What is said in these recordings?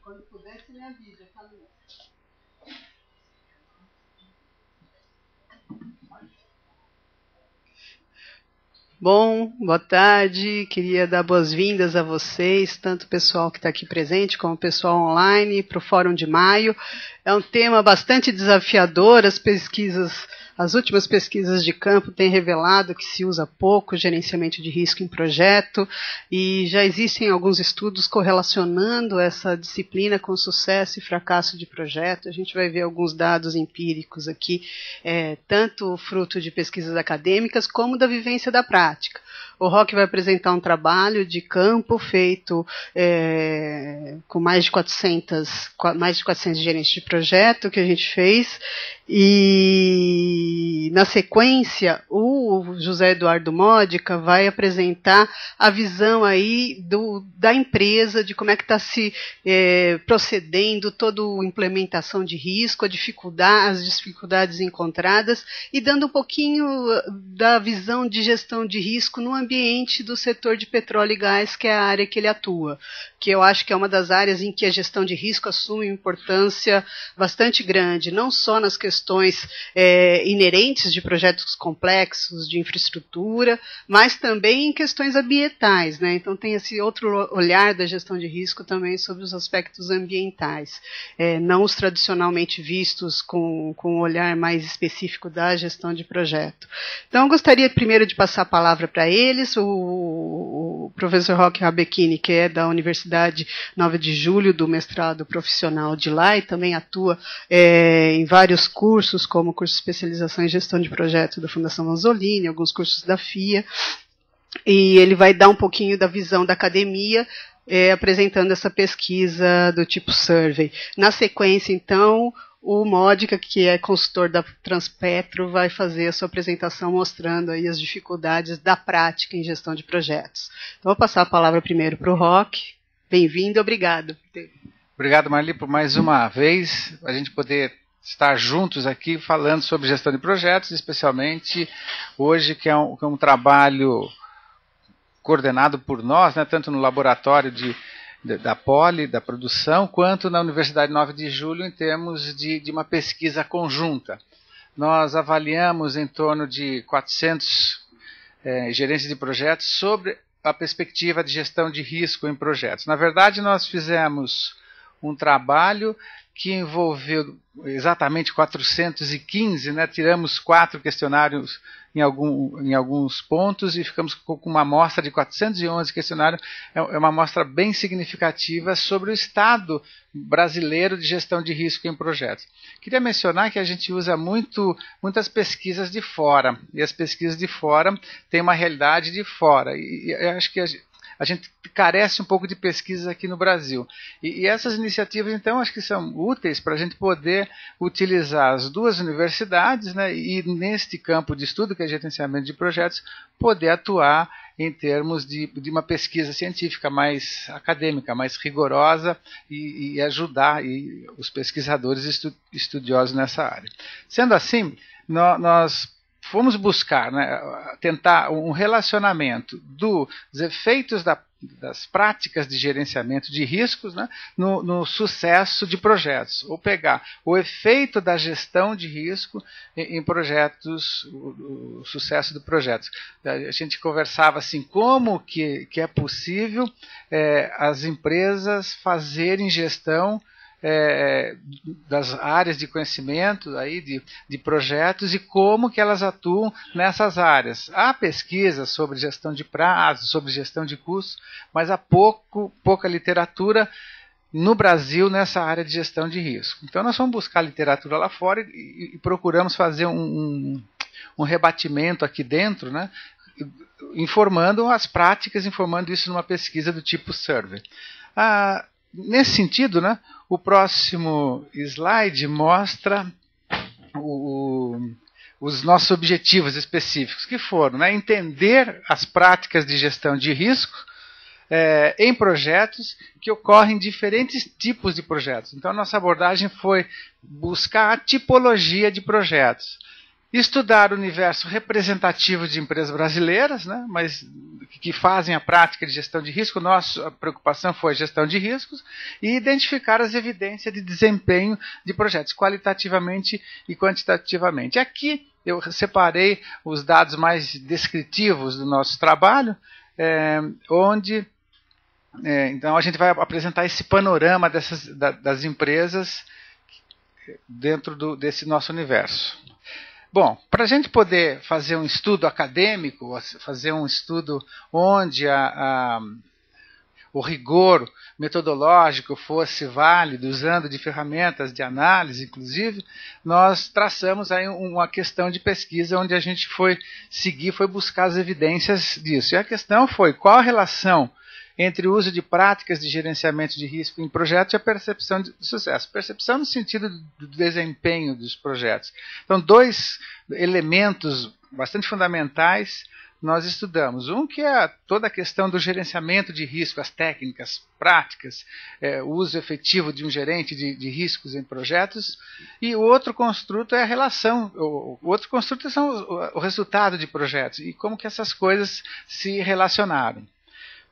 Quando puder, você me avisa, tá? Bom, boa tarde. Queria dar boas-vindas a vocês, tanto o pessoal que está aqui presente, como o pessoal online, para o Fórum de Maio. É um tema bastante desafiador. As últimas pesquisas de campo têm revelado que se usa pouco gerenciamento de risco em projeto, e já existem alguns estudos correlacionando essa disciplina com sucesso e fracasso de projeto. A gente vai ver alguns dados empíricos aqui, tanto fruto de pesquisas acadêmicas como da vivência da prática. O Roque vai apresentar um trabalho de campo feito com mais de 400 gerentes de projeto que a gente fez, e na sequência o José Eduardo Módica vai apresentar a visão aí da empresa, de como é que está se procedendo toda a implementação de risco, as dificuldades encontradas, e dando um pouquinho da visão de gestão de risco no ambiente do setor de petróleo e gás, que é a área que ele atua, que eu acho que é uma das áreas em que a gestão de risco assume importância bastante grande, não só nas questões inerentes de projetos complexos de infraestrutura, mas também em questões ambientais, né? Então tem esse outro olhar da gestão de risco também sobre os aspectos ambientais, não os tradicionalmente vistos com um olhar mais específico da gestão de projeto. Então eu gostaria primeiro de passar a palavra para eles, o professor Roque Rabechini, que é da Universidade 9 de Julho, do mestrado profissional de lá, e também atua em vários cursos, como o curso de especialização em gestão de projetos da Fundação Manzolini, alguns cursos da FIA, e ele vai dar um pouquinho da visão da academia, apresentando essa pesquisa do tipo survey. Na sequência, então, o Módica, que é consultor da Transpetro, vai fazer a sua apresentação mostrando aí as dificuldades da prática em gestão de projetos. Então, vou passar a palavra primeiro para o Roque. Bem-vindo, obrigado. Obrigado, Marli, por mais uma vez a gente poder estar juntos aqui falando sobre gestão de projetos, especialmente hoje, que é um trabalho coordenado por nós, né, tanto no laboratório da Poli, da produção, quanto na Universidade 9 de Julho, em termos de uma pesquisa conjunta. Nós avaliamos em torno de 400 gerentes de projetos sobre a perspectiva de gestão de risco em projetos. Na verdade, nós fizemos um trabalho que envolveu exatamente 415, né? Tiramos 4 questionários em alguns pontos e ficamos com uma amostra de 411 questionários. É uma amostra bem significativa sobre o estado brasileiro de gestão de risco em projetos. Queria mencionar que a gente usa muitas pesquisas de fora, e as pesquisas de fora têm uma realidade de fora, e eu acho que a gente carece um pouco de pesquisas aqui no Brasil. E essas iniciativas, então, acho que são úteis para a gente poder utilizar as duas universidades, né, e neste campo de estudo, que é gerenciamento de projetos, poder atuar em termos de uma pesquisa científica mais acadêmica, mais rigorosa, e ajudar os pesquisadores estudiosos nessa área. Sendo assim, nós fomos buscar, né, tentar um relacionamento dos efeitos das práticas de gerenciamento de riscos, né, no sucesso de projetos, ou pegar o efeito da gestão de risco em projetos, o sucesso de projetos. A gente conversava assim, como que é possível as empresas fazerem gestão das áreas de conhecimento aí de projetos e como que elas atuam nessas áreas. Há pesquisa sobre gestão de prazos, sobre gestão de custos, mas há pouca literatura no Brasil nessa área de gestão de risco. Então nós vamos buscar literatura lá fora e procuramos fazer um rebatimento aqui dentro, né, informando as práticas, informando isso numa pesquisa do tipo survey. Nesse sentido, né, o próximo slide mostra os nossos objetivos específicos, que foram, né, entender as práticas de gestão de risco em projetos que ocorrem em diferentes tipos de projetos. Então, a nossa abordagem foi buscar a tipologia de projetos. estudar o universo representativo de empresas brasileiras, né, mas que fazem a prática de gestão de risco. Nossa preocupação foi a gestão de riscos e identificar as evidências de desempenho de projetos, qualitativamente e quantitativamente. Aqui eu separei os dados mais descritivos do nosso trabalho, onde então a gente vai apresentar esse panorama das empresas dentro desse nosso universo. Bom, para a gente poder fazer um estudo acadêmico, fazer um estudo onde o rigor metodológico fosse válido, usando de ferramentas de análise, inclusive, nós traçamos aí uma questão de pesquisa onde a gente foi buscar as evidências disso. E a questão foi: qual a relação entre o uso de práticas de gerenciamento de risco em projetos e a percepção de sucesso? Percepção no sentido do desempenho dos projetos. Então, 2 elementos bastante fundamentais nós estudamos. Um que é toda a questão do gerenciamento de risco, as técnicas, práticas, o uso efetivo de um gerente de riscos em projetos, e o outro construto é a relação, o outro construto são o resultado de projetos e como que essas coisas se relacionaram.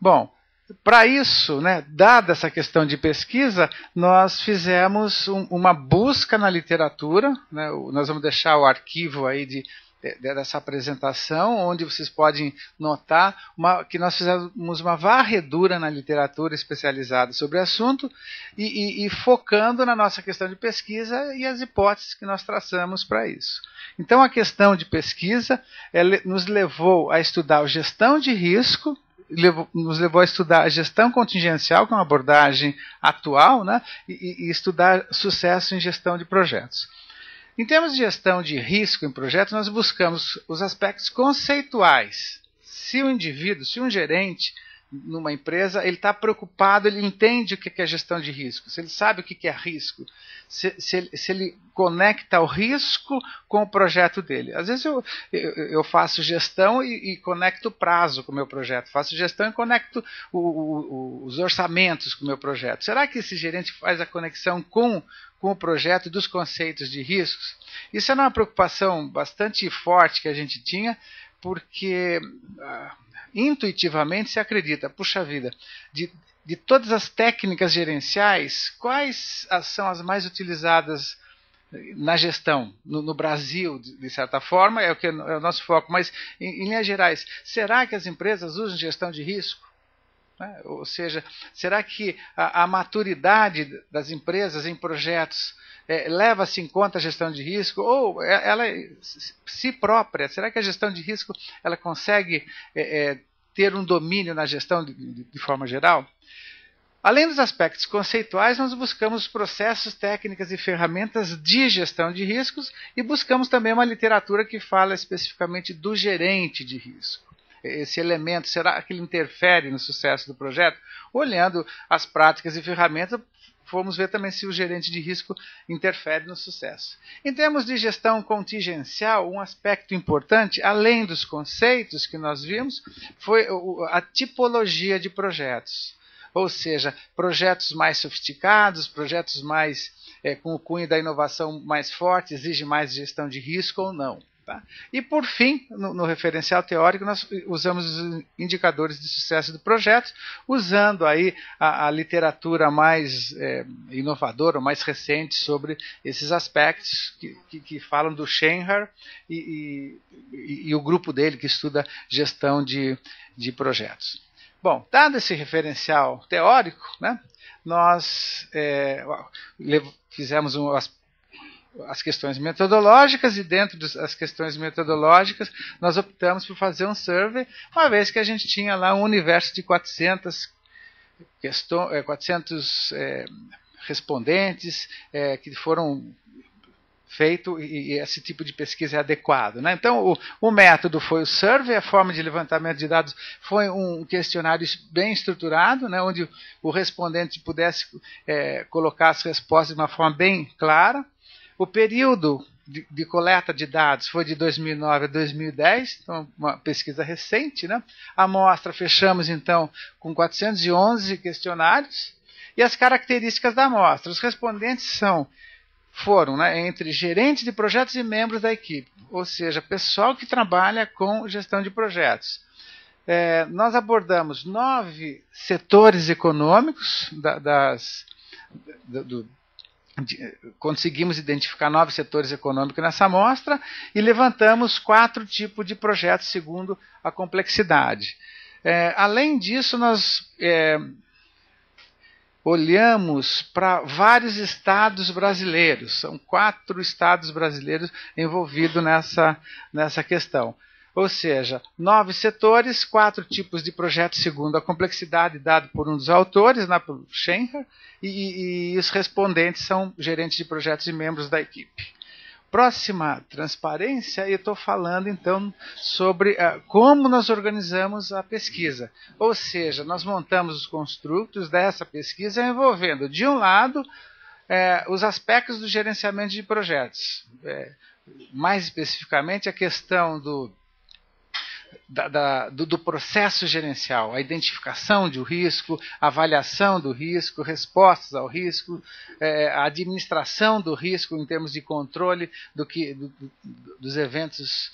Bom, para isso, né, dada essa questão de pesquisa, nós fizemos uma busca na literatura, né, nós vamos deixar o arquivo aí dessa apresentação, onde vocês podem notar que nós fizemos uma varredura na literatura especializada sobre o assunto e focando na nossa questão de pesquisa e as hipóteses que nós traçamos para isso. Então, a questão de pesquisa nos levou a estudar a gestão de risco, nos levou a estudar a gestão contingencial, que é uma abordagem atual, né, e estudar sucesso em gestão de projetos. Em termos de gestão de risco em projetos, nós buscamos os aspectos conceituais. Se o indivíduo, se um gerente numa empresa, ele está preocupado, ele entende o que é gestão de risco, se ele sabe o que é risco, se ele conecta o risco com o projeto dele. Às vezes eu faço gestão e conecto o prazo com o meu projeto, faço gestão e conecto os orçamentos com o meu projeto. Será que esse gerente faz a conexão com o projeto dos conceitos de riscos? Isso era uma preocupação bastante forte que a gente tinha, porque intuitivamente se acredita, puxa vida, de todas as técnicas gerenciais, quais são as mais utilizadas na gestão no Brasil, de certa forma, é o nosso foco, mas em linhas gerais, será que as empresas usam gestão de risco? Ou seja, será que a maturidade das empresas em projetos leva-se em conta a gestão de risco? Ou ela si própria, será que a gestão de risco ela consegue ter um domínio na gestão de forma geral? Além dos aspectos conceituais, nós buscamos processos, técnicas e ferramentas de gestão de riscos e buscamos também uma literatura que fala especificamente do gerente de risco. Esse elemento, será que ele interfere no sucesso do projeto? Olhando as práticas e ferramentas, fomos ver também se o gerente de risco interfere no sucesso. Em termos de gestão contingencial, um aspecto importante, além dos conceitos que nós vimos, foi a tipologia de projetos. Ou seja, projetos mais sofisticados, projetos mais com o cunho da inovação mais forte, exige mais gestão de risco ou não. Tá? E, por fim, no referencial teórico, nós usamos os indicadores de sucesso do projeto, usando aí a literatura mais inovadora, mais recente sobre esses aspectos que falam do Schenher e o grupo dele que estuda gestão de projetos. Bom, dado esse referencial teórico, né, nós fizemos as questões metodológicas e dentro das questões metodológicas nós optamos por fazer um survey, uma vez que a gente tinha lá um universo de 400 respondentes que foram feitos e esse tipo de pesquisa é adequado. Né? Então o método foi o survey, a forma de levantamento de dados foi um questionário bem estruturado, né, onde o respondente pudesse colocar as respostas de uma forma bem clara. O período de coleta de dados foi de 2009 a 2010, então uma pesquisa recente. Né? A amostra fechamos então com 411 questionários e as características da amostra. Os respondentes são foram, né, entre gerentes de projetos e membros da equipe, ou seja, pessoal que trabalha com gestão de projetos. Nós abordamos 9 setores econômicos, conseguimos identificar 9 setores econômicos nessa amostra e levantamos 4 tipos de projetos segundo a complexidade. Além disso, nós olhamos para vários estados brasileiros, são 4 estados brasileiros envolvidos nessa questão. Ou seja, 9 setores, 4 tipos de projetos segundo a complexidade dado por um dos autores, né, por Schenker, e os respondentes são gerentes de projetos e membros da equipe. Próxima transparência, eu estou falando então sobre como nós organizamos a pesquisa. Ou seja, nós montamos os construtos dessa pesquisa envolvendo, de um lado, os aspectos do gerenciamento de projetos. Mais especificamente, a questão do processo gerencial, a identificação de risco, avaliação do risco, respostas ao risco, a administração do risco em termos de controle dos eventos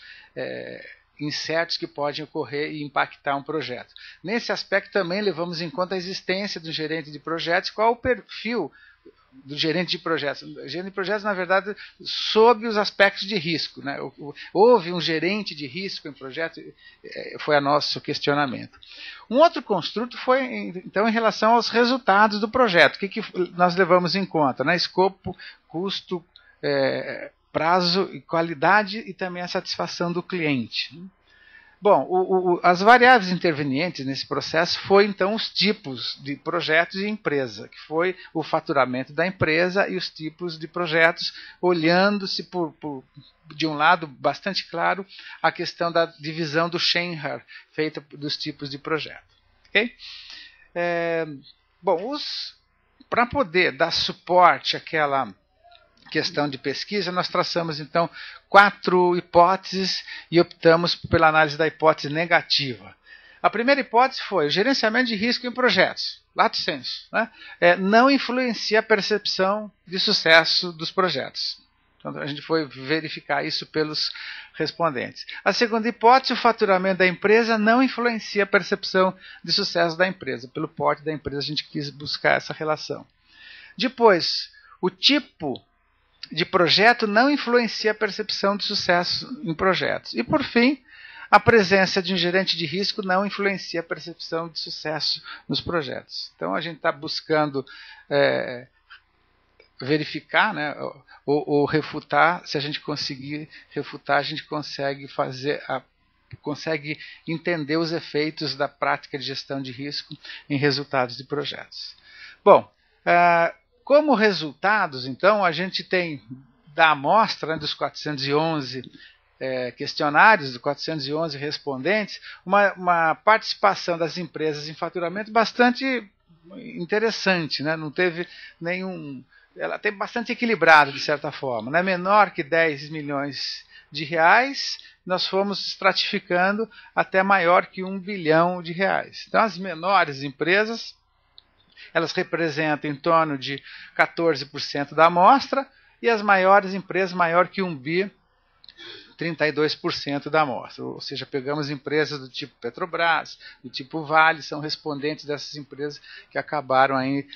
incertos que podem ocorrer e impactar um projeto. Nesse aspecto também levamos em conta a existência do gerente de projetos, qual o perfil do gerente de projetos. O gerente de projetos, na verdade, sob os aspectos de risco, né? Houve um gerente de risco em projeto? Foi o nosso questionamento. Um outro construto foi, então, em relação aos resultados do projeto. O que nós levamos em conta? Né? Escopo, custo, prazo e qualidade e também a satisfação do cliente. Bom, as variáveis intervenientes nesse processo foi então os tipos de projetos e empresa, que foi o faturamento da empresa e os tipos de projetos, olhando-se de um lado bastante claro a questão da divisão do Schenker feita dos tipos de projeto. Okay? Bom, para poder dar suporte àquela questão de pesquisa, nós traçamos então 4 hipóteses e optamos pela análise da hipótese negativa. A primeira hipótese foi o gerenciamento de risco em projetos, lato sensu, né? Não influencia a percepção de sucesso dos projetos. Então a gente foi verificar isso pelos respondentes. A segunda hipótese, o faturamento da empresa não influencia a percepção de sucesso da empresa. Pelo porte da empresa a gente quis buscar essa relação. Depois, o tipo de projeto não influencia a percepção de sucesso em projetos. E, por fim, a presença de um gerente de risco não influencia a percepção de sucesso nos projetos. Então, a gente está buscando verificar, né, ou refutar. Se a gente conseguir refutar, a gente consegue consegue entender os efeitos da prática de gestão de risco em resultados de projetos. Bom, como resultados, então, a gente tem da amostra, né, dos 411 questionários, dos 411 respondentes, uma participação das empresas em faturamento bastante interessante, né? Não teve nenhum... Ela tem bastante equilibrado, de certa forma, né? Menor que 10 milhões de reais, nós fomos estratificando até maior que 1 bilhão de reais. Então, as menores empresas, elas representam em torno de 14% da amostra, e as maiores empresas, maior que 1 bi, 32% da amostra. Ou seja, pegamos empresas do tipo Petrobras, do tipo Vale, são respondentes dessas empresas que acabaram aí,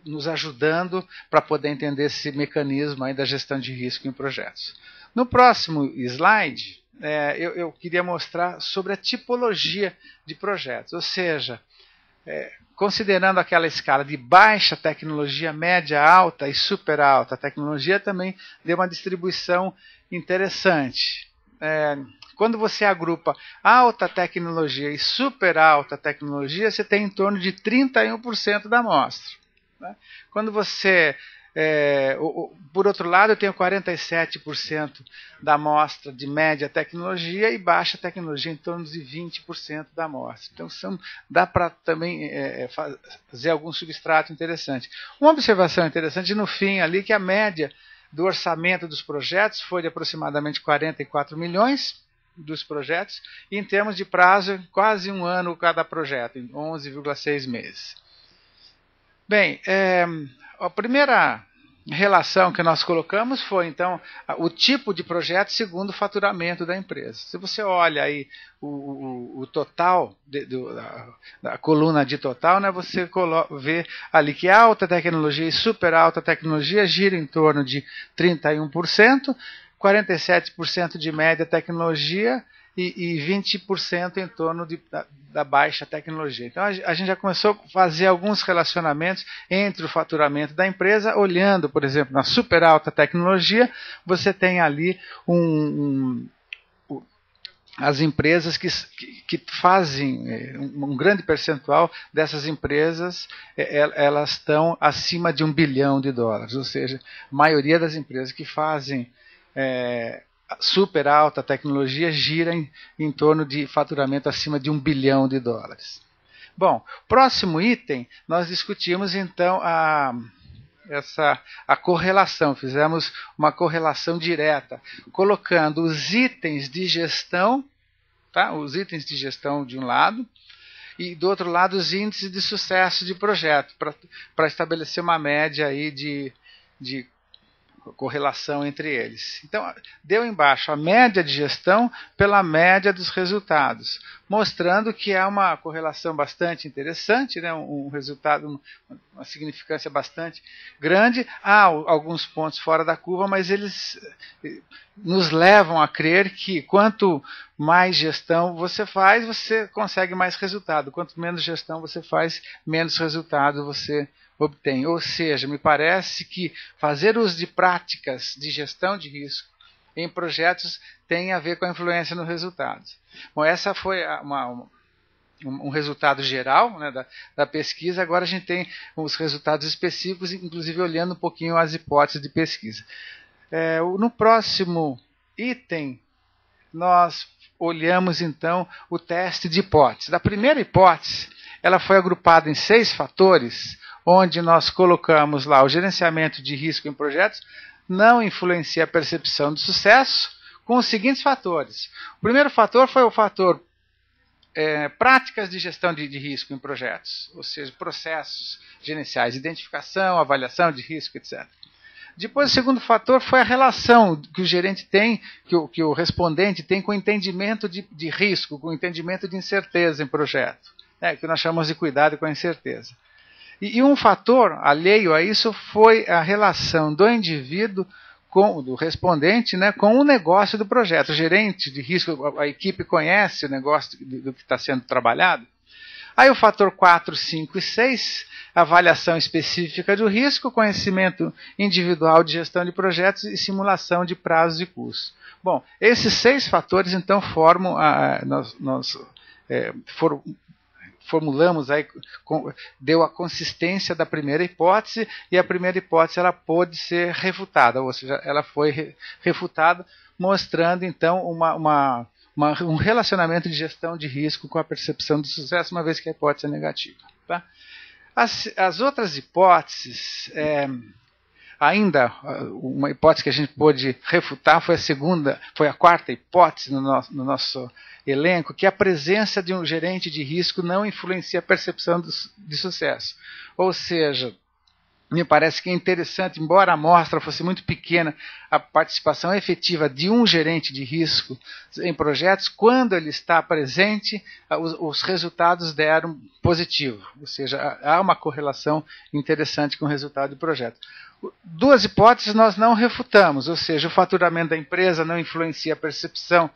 nos ajudando para poder entender esse mecanismo aí da gestão de risco em projetos. No próximo slide, eu queria mostrar sobre a tipologia de projetos, ou seja, considerando aquela escala de baixa tecnologia, média, alta e super alta tecnologia, também deu uma distribuição interessante. Quando você agrupa alta tecnologia e super alta tecnologia, você tem em torno de 31% da amostra. Né? Quando você... por outro lado, eu tenho 47% da amostra de média tecnologia e baixa tecnologia, em torno de 20% da amostra. Então, dá para também fazer algum substrato interessante. Uma observação interessante no fim ali, que a média do orçamento dos projetos foi de aproximadamente 44 milhões dos projetos, e em termos de prazo, quase 1 ano cada projeto, em 11,6 meses. Bem, a primeira relação que nós colocamos foi, então, o tipo de projeto segundo o faturamento da empresa. Se você olha aí o total, da coluna de total, né, você vê ali que alta tecnologia e super alta tecnologia gira em torno de 31%, 47% de média tecnologia e 20% em torno da baixa tecnologia. Então a gente já começou a fazer alguns relacionamentos entre o faturamento da empresa, olhando, por exemplo, na super alta tecnologia, você tem ali as empresas que fazem um grande percentual dessas empresas, elas estão acima de $1 bilhão, ou seja, a maioria das empresas que fazem super alta tecnologia gira em torno de faturamento acima de $1 bilhão. Bom, próximo item, nós discutimos então a correlação, fizemos uma correlação direta, colocando os itens de gestão, tá? Os itens de gestão de um lado, e do outro lado os índices de sucesso de projeto, para estabelecer uma média aí de correlação entre eles. Então, deu embaixo a média de gestão pela média dos resultados, mostrando que há uma correlação bastante interessante, né? Um resultado, uma significância bastante grande. Há alguns pontos fora da curva, mas eles nos levam a crer que quanto mais gestão você faz, você consegue mais resultado. Quanto menos gestão você faz, menos resultado você obtém. Ou seja, me parece que fazer uso de práticas de gestão de risco em projetos tem a ver com a influência no resultado. Bom, essa foi um resultado geral, né, da pesquisa. Agora a gente tem os resultados específicos, inclusive olhando um pouquinho as hipóteses de pesquisa. No próximo item, nós olhamos então o teste de hipótese. Da primeira hipótese, ela foi agrupada em 6 fatores, onde nós colocamos lá o gerenciamento de risco em projetos não influencia a percepção de sucesso, com os seguintes fatores. O primeiro fator foi o fator práticas de gestão de risco em projetos, ou seja, processos gerenciais, identificação, avaliação de risco, etc. Depois, o segundo fator foi a relação que o gerente tem, que o respondente tem com o entendimento de risco, com o entendimento de incerteza em projeto, que nós chamamos de cuidado com a incerteza. E um fator alheio a isso foi a relação do indivíduo, do respondente, né, com o negócio do projeto. O gerente de risco, a equipe conhece o negócio do que está sendo trabalhado. Aí o fator 4, 5 e 6, avaliação específica do risco, conhecimento individual de gestão de projetos e simulação de prazos e custos. Bom, esses 6 fatores então formam, formulamos aí, deu a consistência da primeira hipótese, e a primeira hipótese ela pôde ser refutada, ou seja, ela foi refutada, mostrando então um relacionamento de gestão de risco com a percepção de sucesso, uma vez que a hipótese é negativa. Tá? As outras hipóteses, ainda uma hipótese que a gente pôde refutar foi a quarta hipótese no nosso elenco, que a presença de um gerente de risco não influencia a percepção de sucesso. Ou seja, me parece que é interessante, embora a amostra fosse muito pequena, a participação efetiva de um gerente de risco em projetos, quando ele está presente, os resultados deram positivo. Ou seja, há uma correlação interessante com o resultado do projeto. 2 hipóteses nós não refutamos, ou seja, o faturamento da empresa não influencia a percepção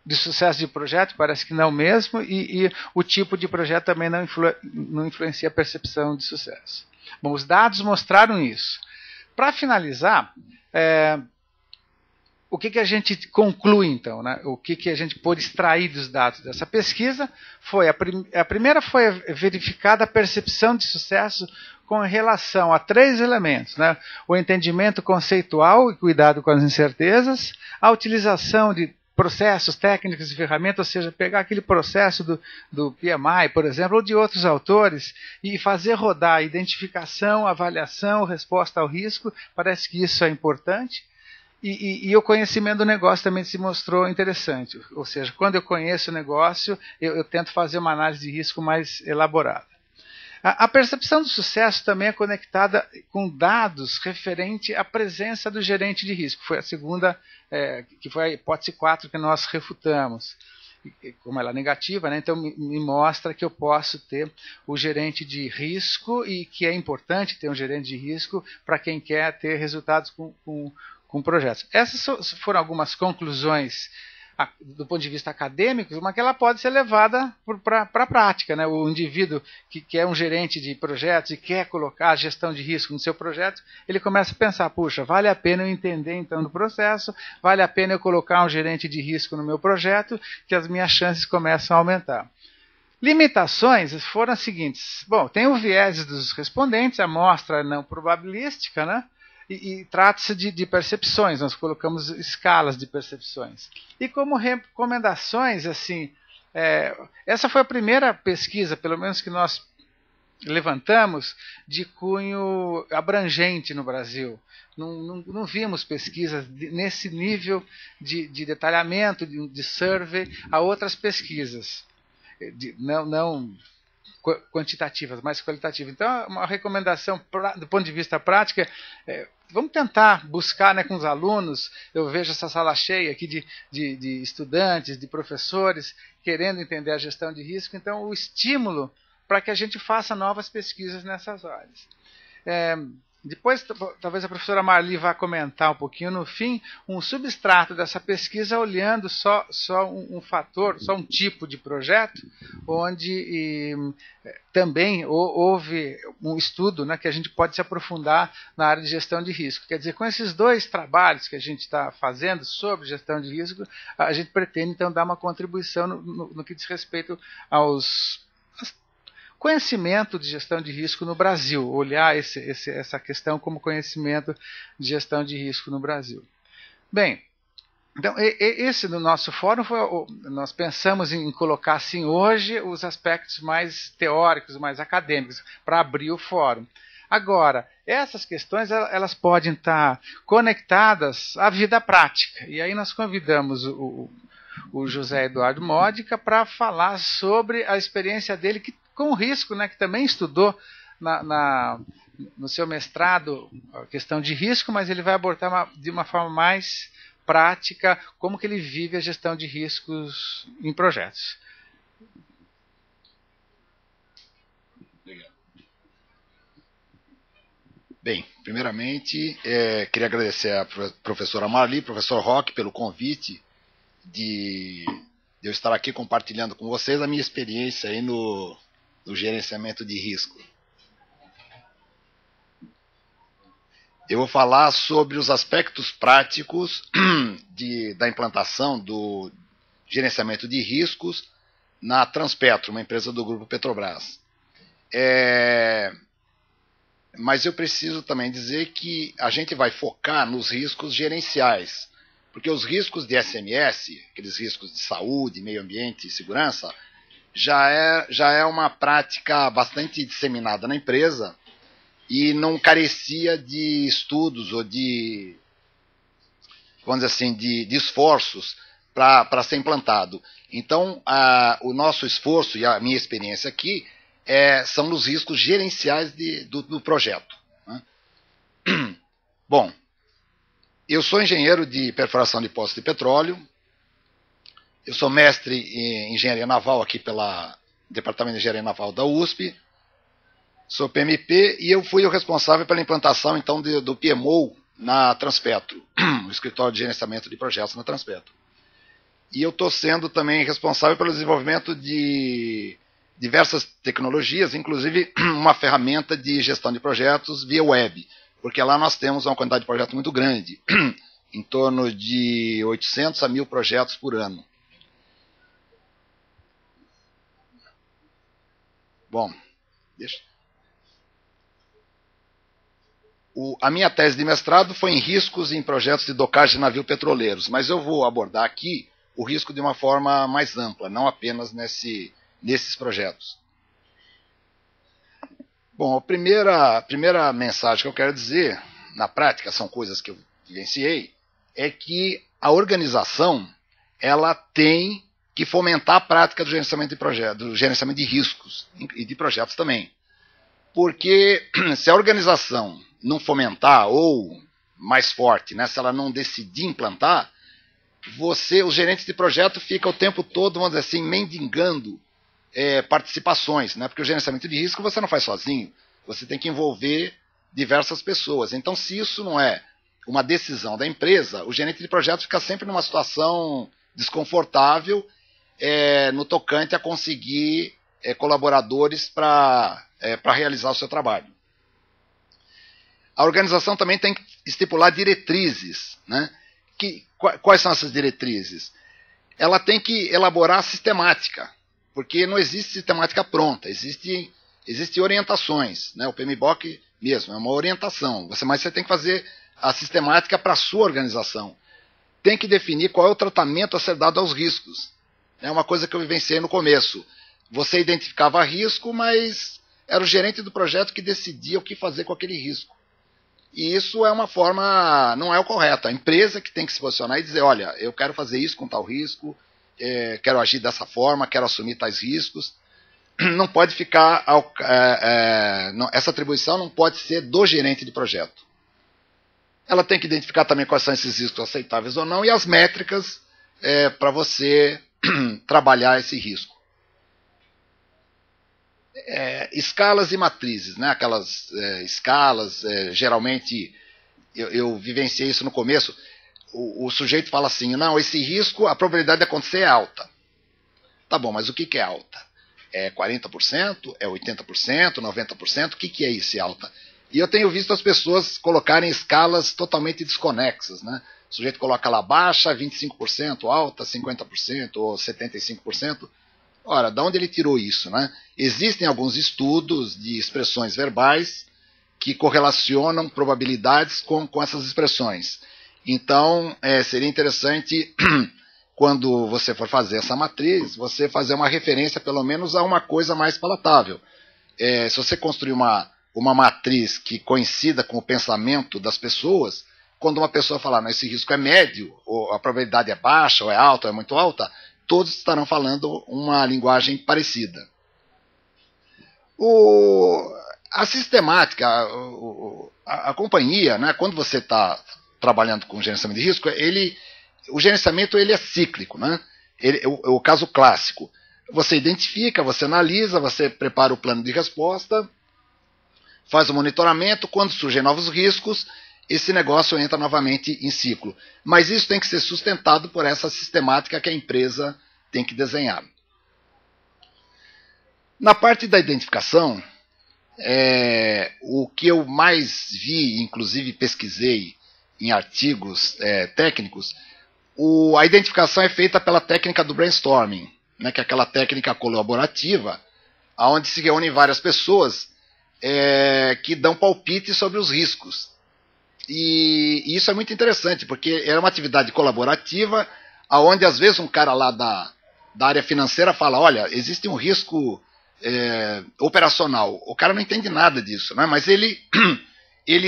de sucesso de projeto, parece que não mesmo, e o tipo de projeto também não influencia a percepção de sucesso. Bom, os dados mostraram isso. Para finalizar, o que a gente conclui então, né? O que a gente pôde extrair dos dados dessa pesquisa foi, a primeira foi verificada a percepção de sucesso com relação a 3 elementos, né? O entendimento conceitual e cuidado com as incertezas, a utilização de processos técnicos e ferramentas, ou seja, pegar aquele processo do PMI, por exemplo, ou de outros autores, e fazer rodar a identificação, avaliação, resposta ao risco. Parece que isso é importante. E o conhecimento do negócio também se mostrou interessante. Ou seja, quando eu conheço o negócio, eu tento fazer uma análise de risco mais elaborada. A percepção do sucesso também é conectada com dados referente à presença do gerente de risco. Foi a segunda, que foi a hipótese 4 que nós refutamos. Como ela é negativa, né, então me mostra que eu posso ter o gerente de risco e que é importante ter um gerente de risco para quem quer ter resultados com projetos. Essas foram algumas conclusões do ponto de vista acadêmico, mas que ela pode ser levada para a prática, né? O indivíduo que é um gerente de projetos e quer colocar a gestão de risco no seu projeto, ele começa a pensar, puxa, vale a pena eu entender então do processo, vale a pena eu colocar um gerente de risco no meu projeto, que as minhas chances começam a aumentar. Limitações foram as seguintes. Bom, tem o viés dos respondentes, a amostra não probabilística, né? E trata-se de percepções, nós colocamos escalas de percepções. E como recomendações, assim, essa foi a primeira pesquisa, pelo menos que nós levantamos, de cunho abrangente no Brasil. Não vimos pesquisas nesse nível de detalhamento, de survey, a outras pesquisas. Não quantitativas, mais qualitativas. Então, uma recomendação do ponto de vista prático vamos tentar buscar, né, com os alunos. Eu vejo essa sala cheia aqui de estudantes, de professores, querendo entender a gestão de risco. Então, o estímulo para que a gente faça novas pesquisas nessas áreas. Depois, talvez a professora Marli vá comentar um pouquinho no fim, um substrato dessa pesquisa olhando só um fator, só um tipo de projeto, onde também houve um estudo, né, que a gente pode se aprofundar na área de gestão de risco. Quer dizer, com esses dois trabalhos que a gente está fazendo sobre gestão de risco, a gente pretende então dar uma contribuição no que diz respeito aos conhecimento de gestão de risco no Brasil, olhar essa questão como conhecimento de gestão de risco no Brasil. Bem, então esse do nosso fórum, nós pensamos em colocar assim hoje os aspectos mais teóricos, mais acadêmicos, para abrir o fórum. Agora, essas questões elas podem estar conectadas à vida prática, e aí nós convidamos o José Eduardo Modica para falar sobre a experiência dele com o risco, né, que também estudou no seu mestrado a questão de risco, mas ele vai abordar de uma forma mais prática como que ele vive a gestão de riscos em projetos. Bem, primeiramente, queria agradecer à professora Marli, professor Roque, pelo convite de eu estar aqui compartilhando com vocês a minha experiência aí no gerenciamento de risco. Eu vou falar sobre os aspectos práticos da implantação do gerenciamento de riscos na Transpetro, uma empresa do grupo Petrobras. Mas eu preciso também dizer que a gente vai focar nos riscos gerenciais, porque os riscos de SMS, aqueles riscos de saúde, meio ambiente e segurança, já é uma prática bastante disseminada na empresa e não carecia de estudos ou vamos dizer assim, de esforços para ser implantado. Então, o nosso esforço e a minha experiência aqui são nos riscos gerenciais do projeto, né? Bom, eu sou engenheiro de perfuração de poços de petróleo. Eu sou mestre em engenharia naval aqui pelo Departamento de Engenharia Naval da USP. Sou PMP e eu fui o responsável pela implantação então do PMO na Transpetro, o escritório de gerenciamento de projetos na Transpetro. E eu estou sendo também responsável pelo desenvolvimento de diversas tecnologias, inclusive uma ferramenta de gestão de projetos via web, porque lá nós temos uma quantidade de projetos muito grande, em torno de 800 a 1.000 projetos por ano. Bom, a minha tese de mestrado foi em riscos em projetos de docagem de navios petroleiros, mas eu vou abordar aqui o risco de uma forma mais ampla, não apenas nesses projetos. Bom, a primeira mensagem que eu quero dizer, na prática, são coisas que eu vivenciei, é que a organização ela tem que fomentar a prática do gerenciamento de projetos, do gerenciamento de riscos e de projetos também. Porque se a organização não fomentar, ou mais forte, né, se ela não decidir implantar, os gerentes de projeto ficam o tempo todo, vamos dizer assim, mendigando participações, né, porque o gerenciamento de risco você não faz sozinho, você tem que envolver diversas pessoas. Então, se isso não é uma decisão da empresa, o gerente de projeto fica sempre numa situação desconfortável no tocante a conseguir colaboradores para realizar o seu trabalho. A organização também tem que estipular diretrizes, né? Quais são essas diretrizes? Ela tem que elaborar a sistemática, porque não existe sistemática pronta, existem orientações, né? O PMBOK mesmo é uma orientação, mas você tem que fazer a sistemática para a sua organização. Tem que definir qual é o tratamento a ser dado aos riscos. É uma coisa que eu vivenciei no começo. Você identificava risco, mas era o gerente do projeto que decidia o que fazer com aquele risco. E isso é uma forma, não é o correto. A empresa que tem que se posicionar e dizer, olha, eu quero fazer isso com tal risco, quero agir dessa forma, quero assumir tais riscos. Não pode ficar, essa atribuição não pode ser do gerente de projeto. Ela tem que identificar também quais são esses riscos aceitáveis ou não e as métricas para você trabalhar esse risco. Escalas e matrizes, né? Aquelas escalas, geralmente eu vivenciei isso no começo, o sujeito fala assim, não, esse risco, a probabilidade de acontecer é alta. Tá bom, mas o que é alta? É 40%? É 80%? 90%? O que é isso, alta? E eu tenho visto as pessoas colocarem escalas totalmente desconexas, né? O sujeito coloca lá baixa, 25%, alta, 50% ou 75%. Ora, de onde ele tirou isso, né? Existem alguns estudos de expressões verbais que correlacionam probabilidades com essas expressões. Então, seria interessante, quando você for fazer essa matriz, você fazer uma referência, pelo menos, a uma coisa mais palatável. Se você construir uma matriz que coincida com o pensamento das pessoas, quando uma pessoa falar, não, esse risco é médio, ou a probabilidade é baixa, ou é alta, ou é muito alta, todos estarão falando uma linguagem parecida. A sistemática, a companhia, né, quando você está trabalhando com gerenciamento de risco, o gerenciamento ele é cíclico. Né? O caso clássico. Você identifica, você analisa, você prepara o plano de resposta, faz o monitoramento, quando surgem novos riscos, esse negócio entra novamente em ciclo. Mas isso tem que ser sustentado por essa sistemática que a empresa tem que desenhar. Na parte da identificação, o que eu mais vi, inclusive pesquisei em artigos técnicos, a identificação é feita pela técnica do brainstorming, né, que é aquela técnica colaborativa, onde se reúnem várias pessoas que dão palpite sobre os riscos. E isso é muito interessante, porque é uma atividade colaborativa, onde às vezes um cara lá da área financeira fala, olha, existe um risco operacional. O cara não entende nada disso, né? Mas ele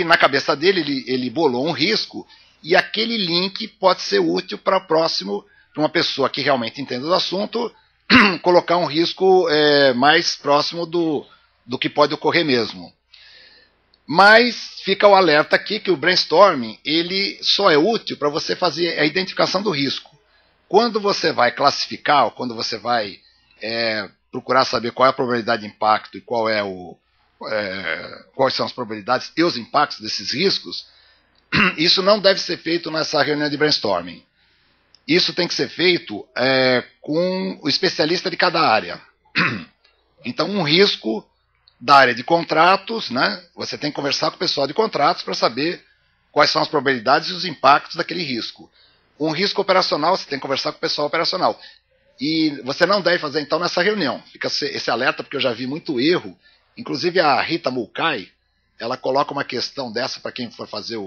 na cabeça dele, ele bolou um risco, e aquele link pode ser útil para uma pessoa que realmente entende do assunto, colocar um risco mais próximo do que pode ocorrer mesmo. Mas fica o alerta aqui que o brainstorming ele só é útil para você fazer a identificação do risco. Quando você vai classificar, ou quando você vai procurar saber qual é a probabilidade de impacto e quais são as probabilidades e os impactos desses riscos, isso não deve ser feito nessa reunião de brainstorming. Isso tem que ser feito com o especialista de cada área. Então, um risco da área de contratos, né? Você tem que conversar com o pessoal de contratos para saber quais são as probabilidades e os impactos daquele risco. Um risco operacional, você tem que conversar com o pessoal operacional. E você não deve fazer, então, nessa reunião. Fica esse alerta, porque eu já vi muito erro. Inclusive, a Rita Mulcahy, ela coloca uma questão dessa para quem for fazer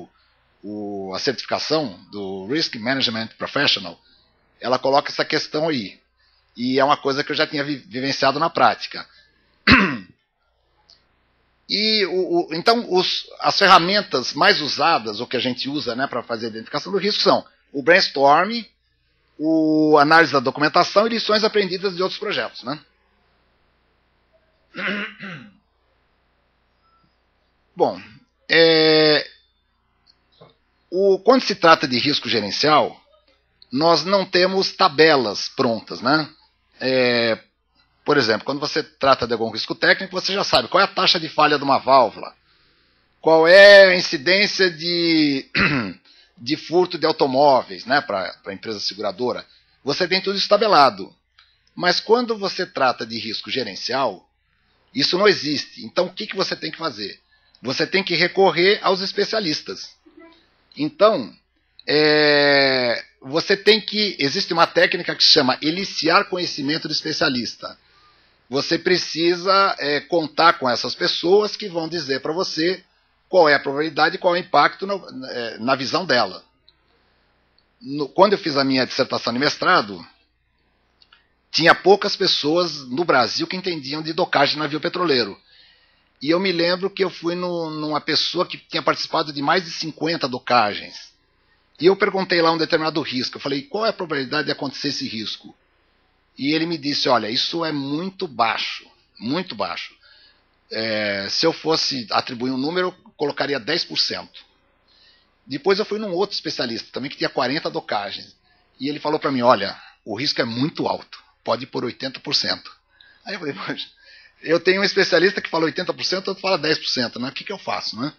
a certificação do Risk Management Professional. Ela coloca essa questão aí. E é uma coisa que eu já tinha vivenciado na prática. E então as ferramentas mais usadas, ou que a gente usa, né, para fazer a identificação do risco, são o brainstorming, a análise da documentação e lições aprendidas de outros projetos. Né? Bom, quando se trata de risco gerencial, nós não temos tabelas prontas, né? Por exemplo, quando você trata de algum risco técnico, você já sabe qual é a taxa de falha de uma válvula, qual é a incidência de furto de automóveis, né, para a empresa seguradora. Você tem tudo isso tabelado. Mas quando você trata de risco gerencial, isso não existe. Então, o que você tem que fazer? Você tem que recorrer aos especialistas. Então, existe uma técnica que se chama eliciar conhecimento do especialista. Você precisa contar com essas pessoas que vão dizer para você qual é a probabilidade e qual é o impacto na visão dela. Quando eu fiz a minha dissertação de mestrado, tinha poucas pessoas no Brasil que entendiam de docagem de navio petroleiro. E eu me lembro que eu fui numa pessoa que tinha participado de mais de 50 docagens. E eu perguntei lá um determinado risco. Eu falei, qual é a probabilidade de acontecer esse risco? E ele me disse, olha, isso é muito baixo, muito baixo. Se eu fosse atribuir um número, eu colocaria 10%. Depois eu fui num outro especialista, também que tinha 40 docagens. E ele falou para mim, olha, o risco é muito alto, pode ir por 80%. Aí eu falei, poxa, eu tenho um especialista que fala 80%, outro fala 10%, né? O que eu faço, né?